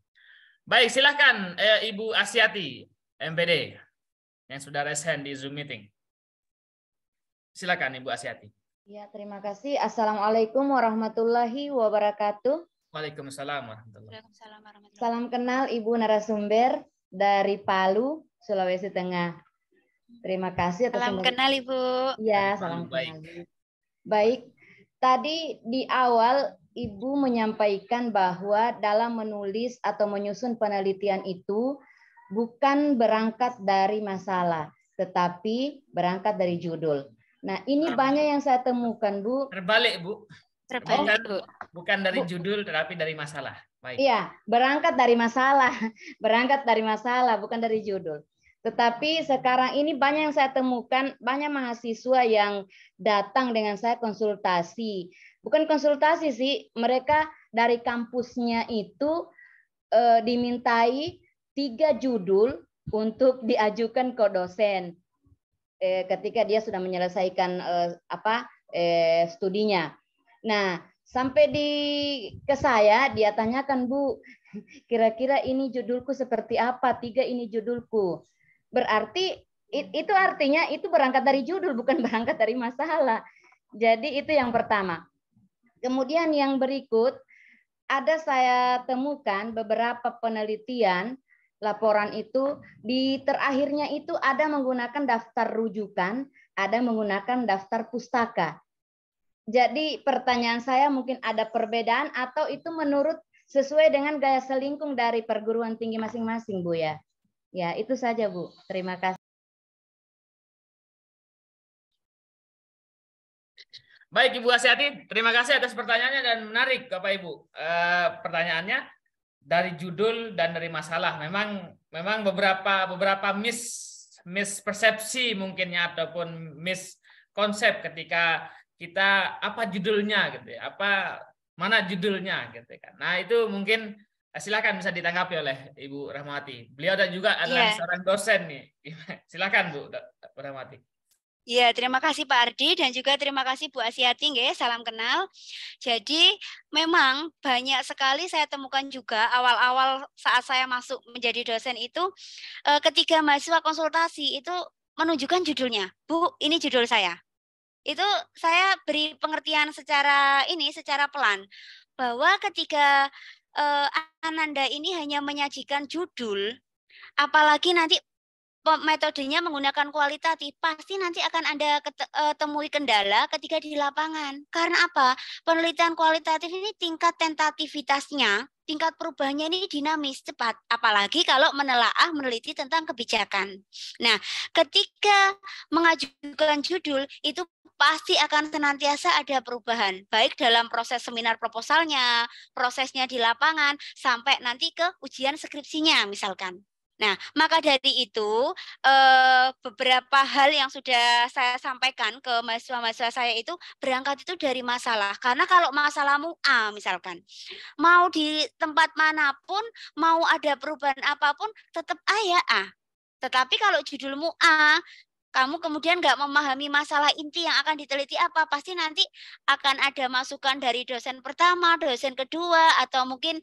Baik, silakan Ibu Asyati MPD yang sudah raise hand di Zoom meeting. Silakan Ibu Asyati. Ya, terima kasih. Assalamualaikum warahmatullahi wabarakatuh. Waalaikumsalam warahmatullahi wabarakatuh. Salam kenal Ibu narasumber dari Palu, Sulawesi Tengah. Terima kasih atas salam kenal Ibu. Ya, salam kenal. Baik, tadi di awal Ibu menyampaikan bahwa dalam menulis atau menyusun penelitian itu bukan berangkat dari masalah, tetapi berangkat dari judul. Nah, ini banyak yang saya temukan, Bu. Terbalik, Bu. Bukan dari judul, tetapi dari masalah. Baik. Iya, berangkat dari masalah. Berangkat dari masalah, bukan dari judul. Tetapi sekarang ini banyak yang saya temukan, banyak mahasiswa yang datang dengan saya konsultasi. Bukan konsultasi sih, mereka dari kampusnya itu dimintai 3 judul untuk diajukan ke dosen. Ketika dia sudah menyelesaikan studinya. Nah, sampai ke saya dia tanyakan, Bu, kira-kira ini judulku seperti apa? 3 ini judulku. Berarti itu artinya itu berangkat dari judul, bukan berangkat dari masalah. Jadi itu yang pertama. Kemudian yang berikut, ada saya temukan beberapa penelitian laporan itu di terakhirnya itu ada menggunakan daftar rujukan, ada menggunakan daftar pustaka. Jadi pertanyaan saya mungkin ada perbedaan atau itu menurut sesuai dengan gaya selingkung dari perguruan tinggi masing-masing, Bu ya. Ya, itu saja, Bu. Terima kasih. Baik, Ibu Asyati, terima kasih atas pertanyaannya dan menarik, Bapak Ibu. Pertanyaannya dari judul dan dari masalah. Memang beberapa miss mispersepsi mungkinnya ataupun miskonsep ketika kita apa judulnya gitu ya, mana judulnya gitu kan. Nah, itu mungkin silakan bisa ditanggapi oleh Ibu Rahmawati. Beliau dan juga adalah seorang dosen nih. Silakan Bu Rahmawati. Ya, terima kasih Pak Ardi dan juga terima kasih Bu Asyati, nggih, salam kenal. Jadi memang banyak sekali saya temukan juga awal-awal saat saya masuk menjadi dosen itu ketika mahasiswa konsultasi itu menunjukkan judulnya. Bu, ini judul saya. Itu saya beri pengertian secara pelan bahwa ketika Ananda ini hanya menyajikan judul, apalagi nanti metodenya menggunakan kualitatif, pasti nanti akan Anda temui kendala ketika di lapangan. Karena apa? Penelitian kualitatif ini tingkat tentativitasnya, tingkat perubahannya ini dinamis, cepat. Apalagi kalau meneliti tentang kebijakan. Nah, ketika mengajukan judul, itu pasti akan senantiasa ada perubahan. Baik dalam proses seminar proposalnya, prosesnya di lapangan, sampai nanti ke ujian skripsinya misalkan. Nah, maka dari itu beberapa hal yang sudah saya sampaikan ke mahasiswa-mahasiswa saya itu berangkat itu dari masalah. Karena kalau masalahmu A misalkan, mau di tempat manapun, mau ada perubahan apapun, tetap A ya A. Tetapi kalau judulmu A, kamu kemudian nggak memahami masalah inti yang akan diteliti apa, pasti nanti akan ada masukan dari dosen pertama, dosen kedua, atau mungkin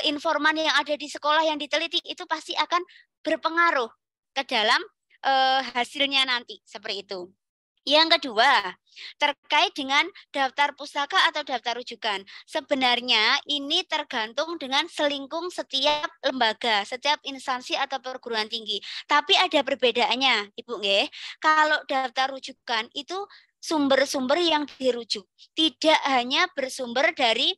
informan yang ada di sekolah yang diteliti, itu pasti akan berpengaruh ke dalam hasilnya nanti, seperti itu. Yang kedua, terkait dengan daftar pustaka atau daftar rujukan. Sebenarnya ini tergantung dengan selingkung setiap lembaga, setiap instansi atau perguruan tinggi. Tapi ada perbedaannya, Ibu nggih. Kalau daftar rujukan itu sumber-sumber yang dirujuk. Tidak hanya bersumber dari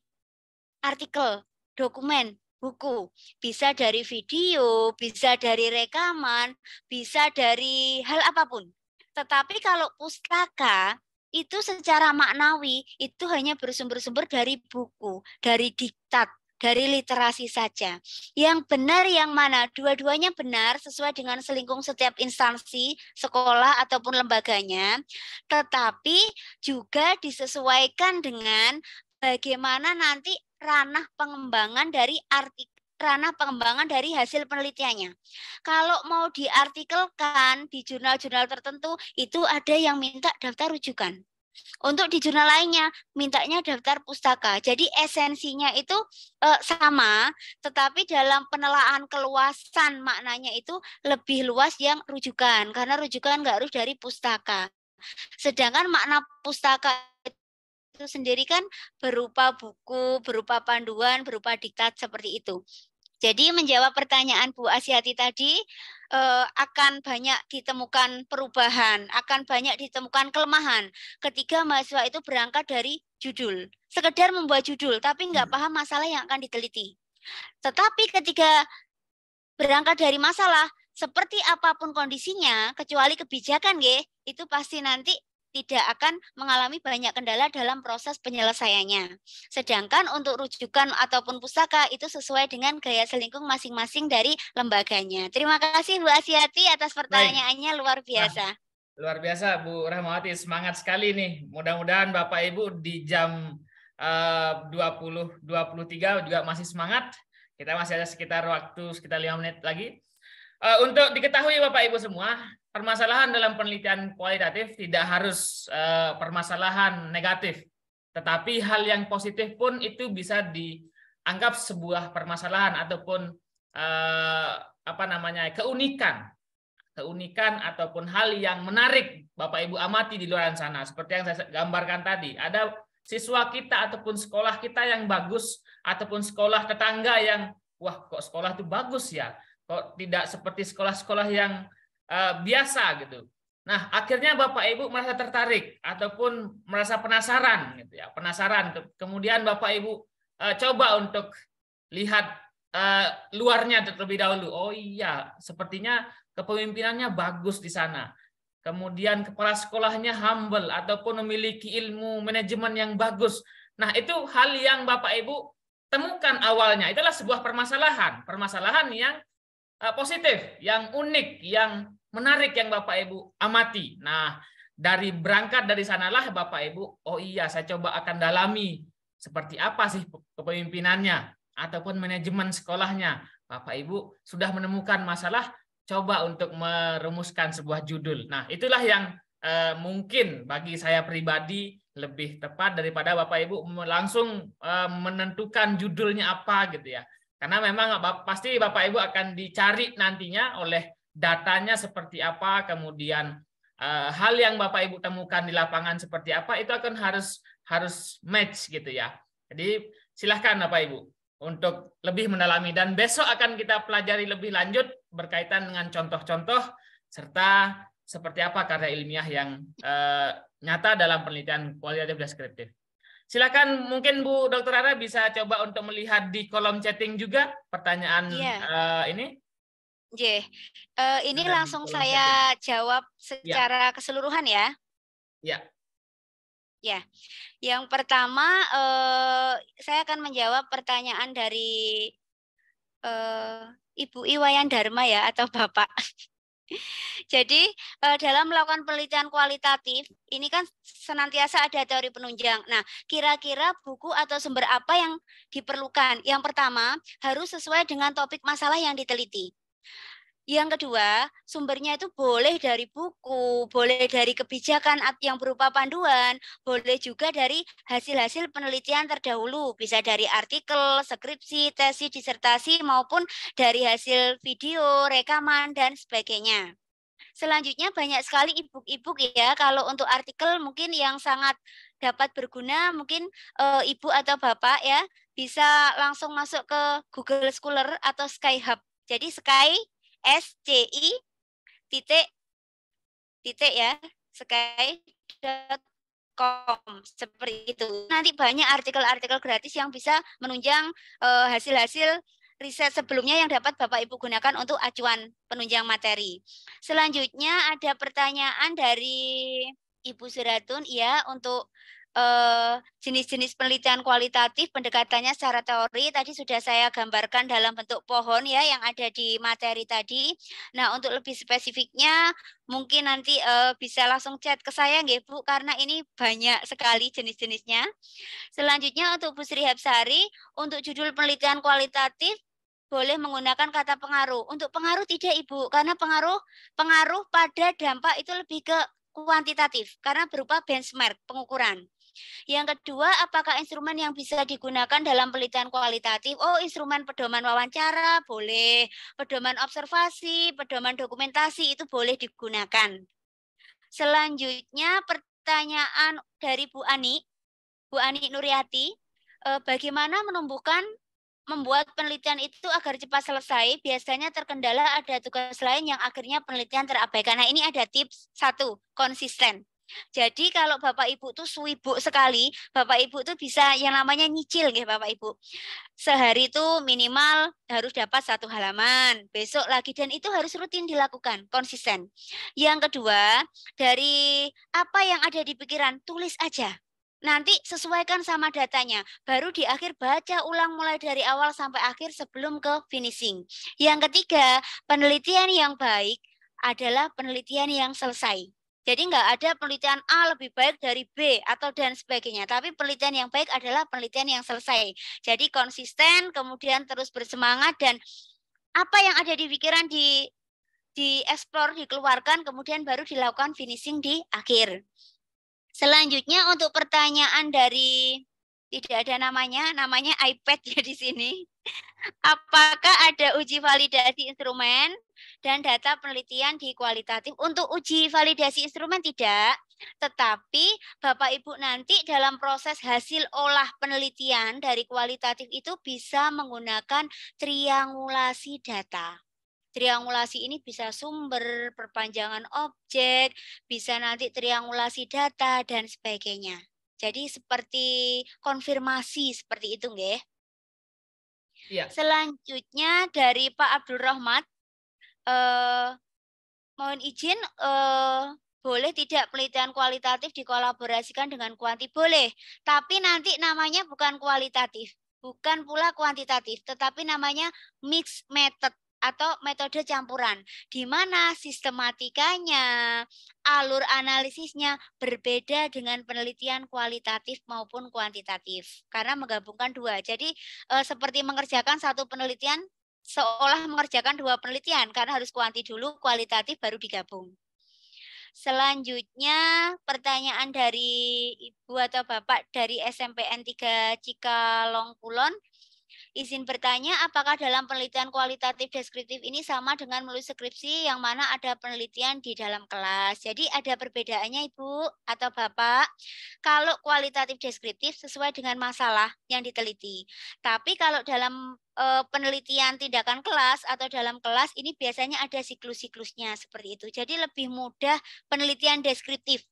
artikel, dokumen, buku. Bisa dari video, bisa dari rekaman, bisa dari hal apapun. Tetapi kalau pustaka itu secara maknawi itu hanya bersumber-sumber dari buku, dari diktat, dari literasi saja. Yang benar yang mana? Dua-duanya benar sesuai dengan selingkung setiap instansi, sekolah ataupun lembaganya, tetapi juga disesuaikan dengan bagaimana nanti ranah pengembangan dari hasil penelitiannya. Kalau mau diartikelkan di jurnal-jurnal tertentu, itu ada yang minta daftar rujukan. Untuk di jurnal lainnya, mintanya daftar pustaka. Jadi esensinya itu sama, tetapi dalam penelaahan keluasan maknanya itu lebih luas yang rujukan, karena rujukan nggak harus dari pustaka. Sedangkan makna pustaka itu sendiri kan berupa buku, berupa panduan, berupa diktat seperti itu. Jadi menjawab pertanyaan Bu Asyati tadi, akan banyak ditemukan perubahan, akan banyak ditemukan kelemahan ketika mahasiswa itu berangkat dari judul. Sekedar membuat judul, tapi nggak paham masalah yang akan diteliti. Tetapi ketika berangkat dari masalah, seperti apapun kondisinya, kecuali kebijakan, itu pasti nanti tidak akan mengalami banyak kendala dalam proses penyelesaiannya. Sedangkan untuk rujukan ataupun pustaka itu sesuai dengan gaya selingkung masing-masing dari lembaganya. Terima kasih Bu Asyati atas pertanyaannya, luar biasa. Nah, luar biasa Bu Rahmawati, semangat sekali nih. Mudah-mudahan Bapak Ibu di jam 20.23 juga masih semangat. Kita masih ada sekitar 5 menit lagi. Untuk diketahui Bapak Ibu semua, permasalahan dalam penelitian kualitatif tidak harus permasalahan negatif, tetapi hal yang positif pun itu bisa dianggap sebuah permasalahan ataupun keunikan ataupun hal yang menarik Bapak Ibu amati di luar sana. Seperti yang saya gambarkan tadi, ada siswa kita ataupun sekolah kita yang bagus ataupun sekolah tetangga yang wah kok sekolah itu bagus ya, kok tidak seperti sekolah-sekolah yang biasa gitu. Nah, akhirnya Bapak Ibu merasa tertarik ataupun merasa penasaran gitu ya, penasaran. Kemudian Bapak Ibu coba untuk lihat luarnya terlebih dahulu. Oh iya, sepertinya kepemimpinannya bagus di sana. Kemudian kepala sekolahnya humble ataupun memiliki ilmu manajemen yang bagus. Nah, itu hal yang Bapak Ibu temukan awalnya. Itulah sebuah permasalahan yang positif, yang unik, yang menarik yang Bapak Ibu amati. Nah, berangkat dari sanalah Bapak Ibu, oh iya saya coba akan dalami seperti apa sih kepemimpinannya ataupun manajemen sekolahnya. Bapak Ibu sudah menemukan masalah, coba untuk merumuskan sebuah judul. Nah, itulah yang mungkin bagi saya pribadi lebih tepat daripada Bapak Ibu langsung menentukan judulnya apa gitu ya. Karena memang pasti Bapak Ibu akan dicari nantinya oleh datanya seperti apa, kemudian hal yang Bapak Ibu temukan di lapangan seperti apa, itu akan harus match gitu ya. Jadi silahkan Bapak Ibu untuk lebih mendalami, dan besok akan kita pelajari lebih lanjut berkaitan dengan contoh-contoh serta seperti apa karya ilmiah yang nyata dalam penelitian kualitatif deskriptif. Silakan, mungkin Bu Dr. Ara bisa coba untuk melihat di kolom chatting juga pertanyaan ini. Ini langsung saya jawab secara keseluruhan ya. Ya, yang pertama saya akan menjawab pertanyaan dari Ibu Iwayan Dharma ya, atau Bapak. Jadi dalam melakukan penelitian kualitatif ini kan senantiasa ada teori penunjang. Nah, kira-kira buku atau sumber apa yang diperlukan? Yang pertama, harus sesuai dengan topik masalah yang diteliti. Yang kedua, sumbernya itu boleh dari buku, boleh dari kebijakan yang berupa panduan, boleh juga dari hasil-hasil penelitian terdahulu, bisa dari artikel, skripsi, tesis, disertasi, maupun dari hasil video, rekaman, dan sebagainya. Selanjutnya banyak sekali e-book ya. Kalau untuk artikel mungkin yang sangat dapat berguna, mungkin Ibu atau Bapak ya bisa langsung masuk ke Google Scholar atau Skyhub. Jadi sky.com seperti itu. Nanti banyak artikel-artikel gratis yang bisa menunjang hasil-hasil riset sebelumnya yang dapat Bapak Ibu gunakan untuk acuan penunjang materi. Selanjutnya ada pertanyaan dari Ibu Suratun ya, untuk jenis-jenis penelitian kualitatif, pendekatannya secara teori tadi sudah saya gambarkan dalam bentuk pohon ya yang ada di materi tadi. Nah, untuk lebih spesifiknya mungkin nanti bisa langsung chat ke saya nggih Bu, karena ini banyak sekali jenis-jenisnya. Selanjutnya untuk Bu Sri Hapsari, untuk judul penelitian kualitatif boleh menggunakan kata pengaruh. Untuk pengaruh tidak Ibu, karena pengaruh pada dampak itu lebih ke kuantitatif karena berupa benchmark, pengukuran. Yang kedua, apakah instrumen yang bisa digunakan dalam penelitian kualitatif? Oh, instrumen pedoman wawancara boleh, pedoman observasi, pedoman dokumentasi itu boleh digunakan. Selanjutnya pertanyaan dari Bu Ani Nuryati, bagaimana membuat penelitian itu agar cepat selesai? Biasanya terkendala ada tugas lain yang akhirnya penelitian terabaikan. Nah, ini ada tips 1, konsisten. Jadi kalau Bapak Ibu tuh sibuk sekali, Bapak Ibu tuh bisa yang namanya nyicil ya Bapak Ibu. Sehari itu minimal harus dapat 1 halaman, besok lagi, dan itu harus rutin dilakukan, konsisten. Yang kedua, dari apa yang ada di pikiran, tulis aja. Nanti sesuaikan sama datanya, baru di akhir baca ulang mulai dari awal sampai akhir sebelum ke finishing. Yang ketiga, penelitian yang baik adalah penelitian yang selesai. Jadi nggak ada penelitian A lebih baik dari B atau dan sebagainya. Tapi penelitian yang baik adalah penelitian yang selesai. Jadi konsisten, kemudian terus bersemangat, dan apa yang ada di pikiran dieksplor, dikeluarkan, kemudian baru dilakukan finishing di akhir. Selanjutnya untuk pertanyaan dari tidak ada namanya iPad ya di sini. Apakah ada uji validasi instrumen dan data penelitian di kualitatif? Untuk uji validasi instrumen tidak, tetapi Bapak Ibu nanti dalam proses hasil olah penelitian dari kualitatif itu bisa menggunakan triangulasi data. Triangulasi ini bisa sumber, perpanjangan objek, bisa nanti triangulasi data dan sebagainya. Jadi seperti konfirmasi seperti itu nggih. Ya. Selanjutnya dari Pak Abdul Rahmat, mohon izin, boleh tidak penelitian kualitatif dikolaborasikan dengan kuanti? Boleh, tapi nanti namanya bukan kualitatif, bukan pula kuantitatif, tetapi namanya mixed method. atau metode campuran, di mana sistematikanya, alur analisisnya berbeda dengan penelitian kualitatif maupun kuantitatif, karena menggabungkan dua. Jadi seperti mengerjakan satu penelitian, seolah mengerjakan dua penelitian, karena harus kuanti dulu, kualitatif baru digabung. Selanjutnya pertanyaan dari Ibu atau Bapak dari SMPN 3 Cikalong Kulon. Izin bertanya, apakah dalam penelitian kualitatif deskriptif ini sama dengan menulis skripsi yang mana ada penelitian di dalam kelas? Jadi ada perbedaannya Ibu atau Bapak. Kalau kualitatif deskriptif sesuai dengan masalah yang diteliti. Tapi kalau dalam penelitian tindakan kelas atau dalam kelas ini biasanya ada siklus-siklusnya seperti itu. Jadi lebih mudah penelitian deskriptif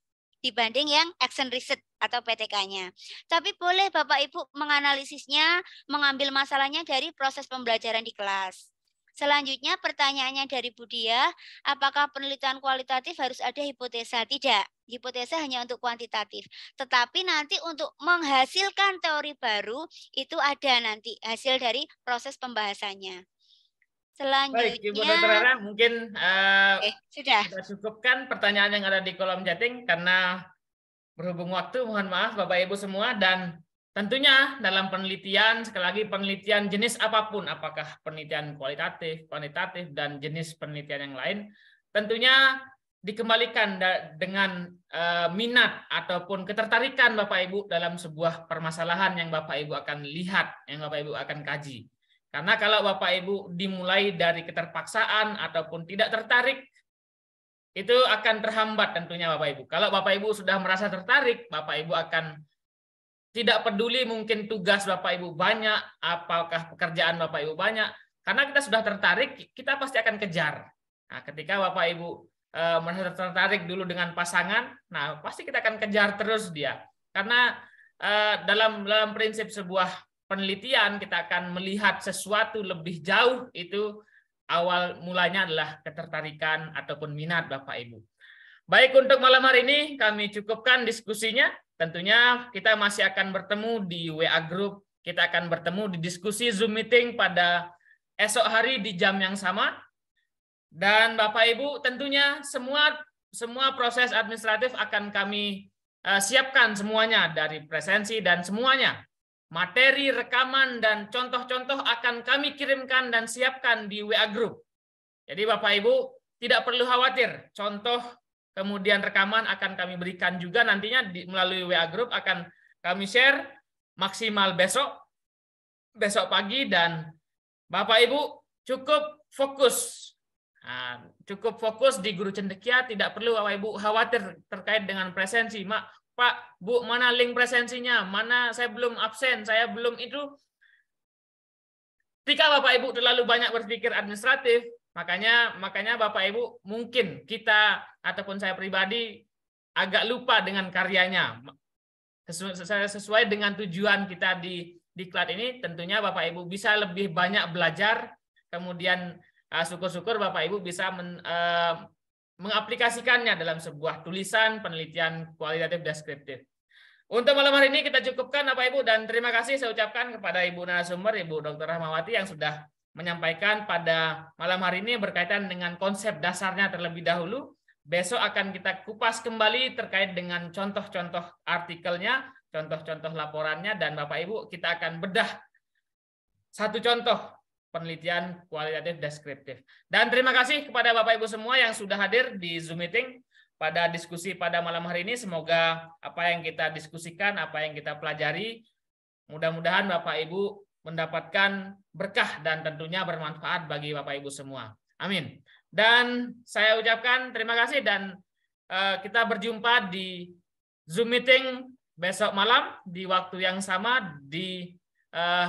dibanding yang action research atau PTK-nya. Tapi boleh Bapak Ibu menganalisisnya, mengambil masalahnya dari proses pembelajaran di kelas. Selanjutnya pertanyaannya dari Budia, apakah penelitian kualitatif harus ada hipotesa? Tidak, hipotesa hanya untuk kuantitatif. Tetapi nanti untuk menghasilkan teori baru, itu ada nanti hasil dari proses pembahasannya. Selanjutnya, baik, Ibu Dr. Rara, mungkin sudah. kita cukupkan pertanyaan yang ada di kolom chatting karena berhubung waktu, mohon maaf Bapak Ibu semua, dan tentunya dalam penelitian, sekali lagi penelitian jenis apapun, apakah penelitian kualitatif, kuantitatif, dan jenis penelitian yang lain, tentunya dikembalikan dengan minat ataupun ketertarikan Bapak Ibu dalam sebuah permasalahan yang Bapak Ibu akan lihat, yang Bapak Ibu akan kaji. Karena kalau Bapak Ibu dimulai dari keterpaksaan ataupun tidak tertarik, itu akan terhambat tentunya Bapak Ibu. Kalau Bapak Ibu sudah merasa tertarik, Bapak Ibu akan tidak peduli mungkin tugas Bapak Ibu banyak, apakah pekerjaan Bapak Ibu banyak. Karena kita sudah tertarik, kita pasti akan kejar. Nah, ketika Bapak Ibu merasa tertarik dulu dengan pasangan, nah pasti kita akan kejar terus dia. Karena dalam prinsip sebuah penelitian kita akan melihat sesuatu lebih jauh, itu awal mulanya adalah ketertarikan ataupun minat Bapak Ibu. Baik, untuk malam hari ini kami cukupkan diskusinya. Tentunya kita masih akan bertemu di WA Group, kita akan bertemu di diskusi Zoom meeting pada esok hari di jam yang sama. Dan Bapak Ibu tentunya semua proses administratif akan kami siapkan semuanya, dari presensi dan semuanya. Materi, rekaman, dan contoh-contoh akan kami kirimkan dan siapkan di WA Group. Jadi Bapak Ibu tidak perlu khawatir. Contoh kemudian rekaman akan kami berikan juga nantinya melalui WA Group, akan kami share maksimal besok pagi, dan Bapak Ibu cukup fokus. Nah, cukup fokus di Guru Cendekia, tidak perlu Bapak Ibu khawatir terkait dengan presensi. Pak, Bu, mana link presensinya? Mana saya belum absen, saya belum itu. Ketika Bapak Ibu terlalu banyak berpikir administratif, makanya Bapak Ibu mungkin kita ataupun saya pribadi agak lupa dengan karyanya. Sesuai dengan tujuan kita di diklat ini, tentunya Bapak Ibu bisa lebih banyak belajar, kemudian syukur-syukur Bapak Ibu bisa mengaplikasikannya dalam sebuah tulisan penelitian kualitatif deskriptif. Untuk malam hari ini kita cukupkan Bapak Ibu, dan terima kasih saya ucapkan kepada Ibu narasumber, Ibu Dr. Rahmawati, yang sudah menyampaikan pada malam hari ini berkaitan dengan konsep dasarnya terlebih dahulu. Besok akan kita kupas kembali terkait dengan contoh-contoh artikelnya, contoh-contoh laporannya, dan Bapak Ibu kita akan bedah satu contoh penelitian kualitatif deskriptif. Dan terima kasih kepada Bapak Ibu semua yang sudah hadir di Zoom meeting pada diskusi pada malam hari ini. Semoga apa yang kita diskusikan, apa yang kita pelajari, mudah-mudahan Bapak Ibu mendapatkan berkah dan tentunya bermanfaat bagi Bapak Ibu semua. Amin. Dan saya ucapkan terima kasih, dan kita berjumpa di Zoom meeting besok malam di waktu yang sama di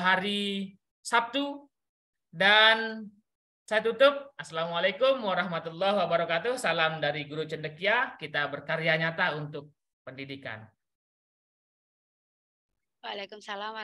hari Sabtu. Dan saya tutup. Assalamualaikum warahmatullahi wabarakatuh. Salam dari Guru Cendekia. Kita berkarya nyata untuk pendidikan. Waalaikumsalam.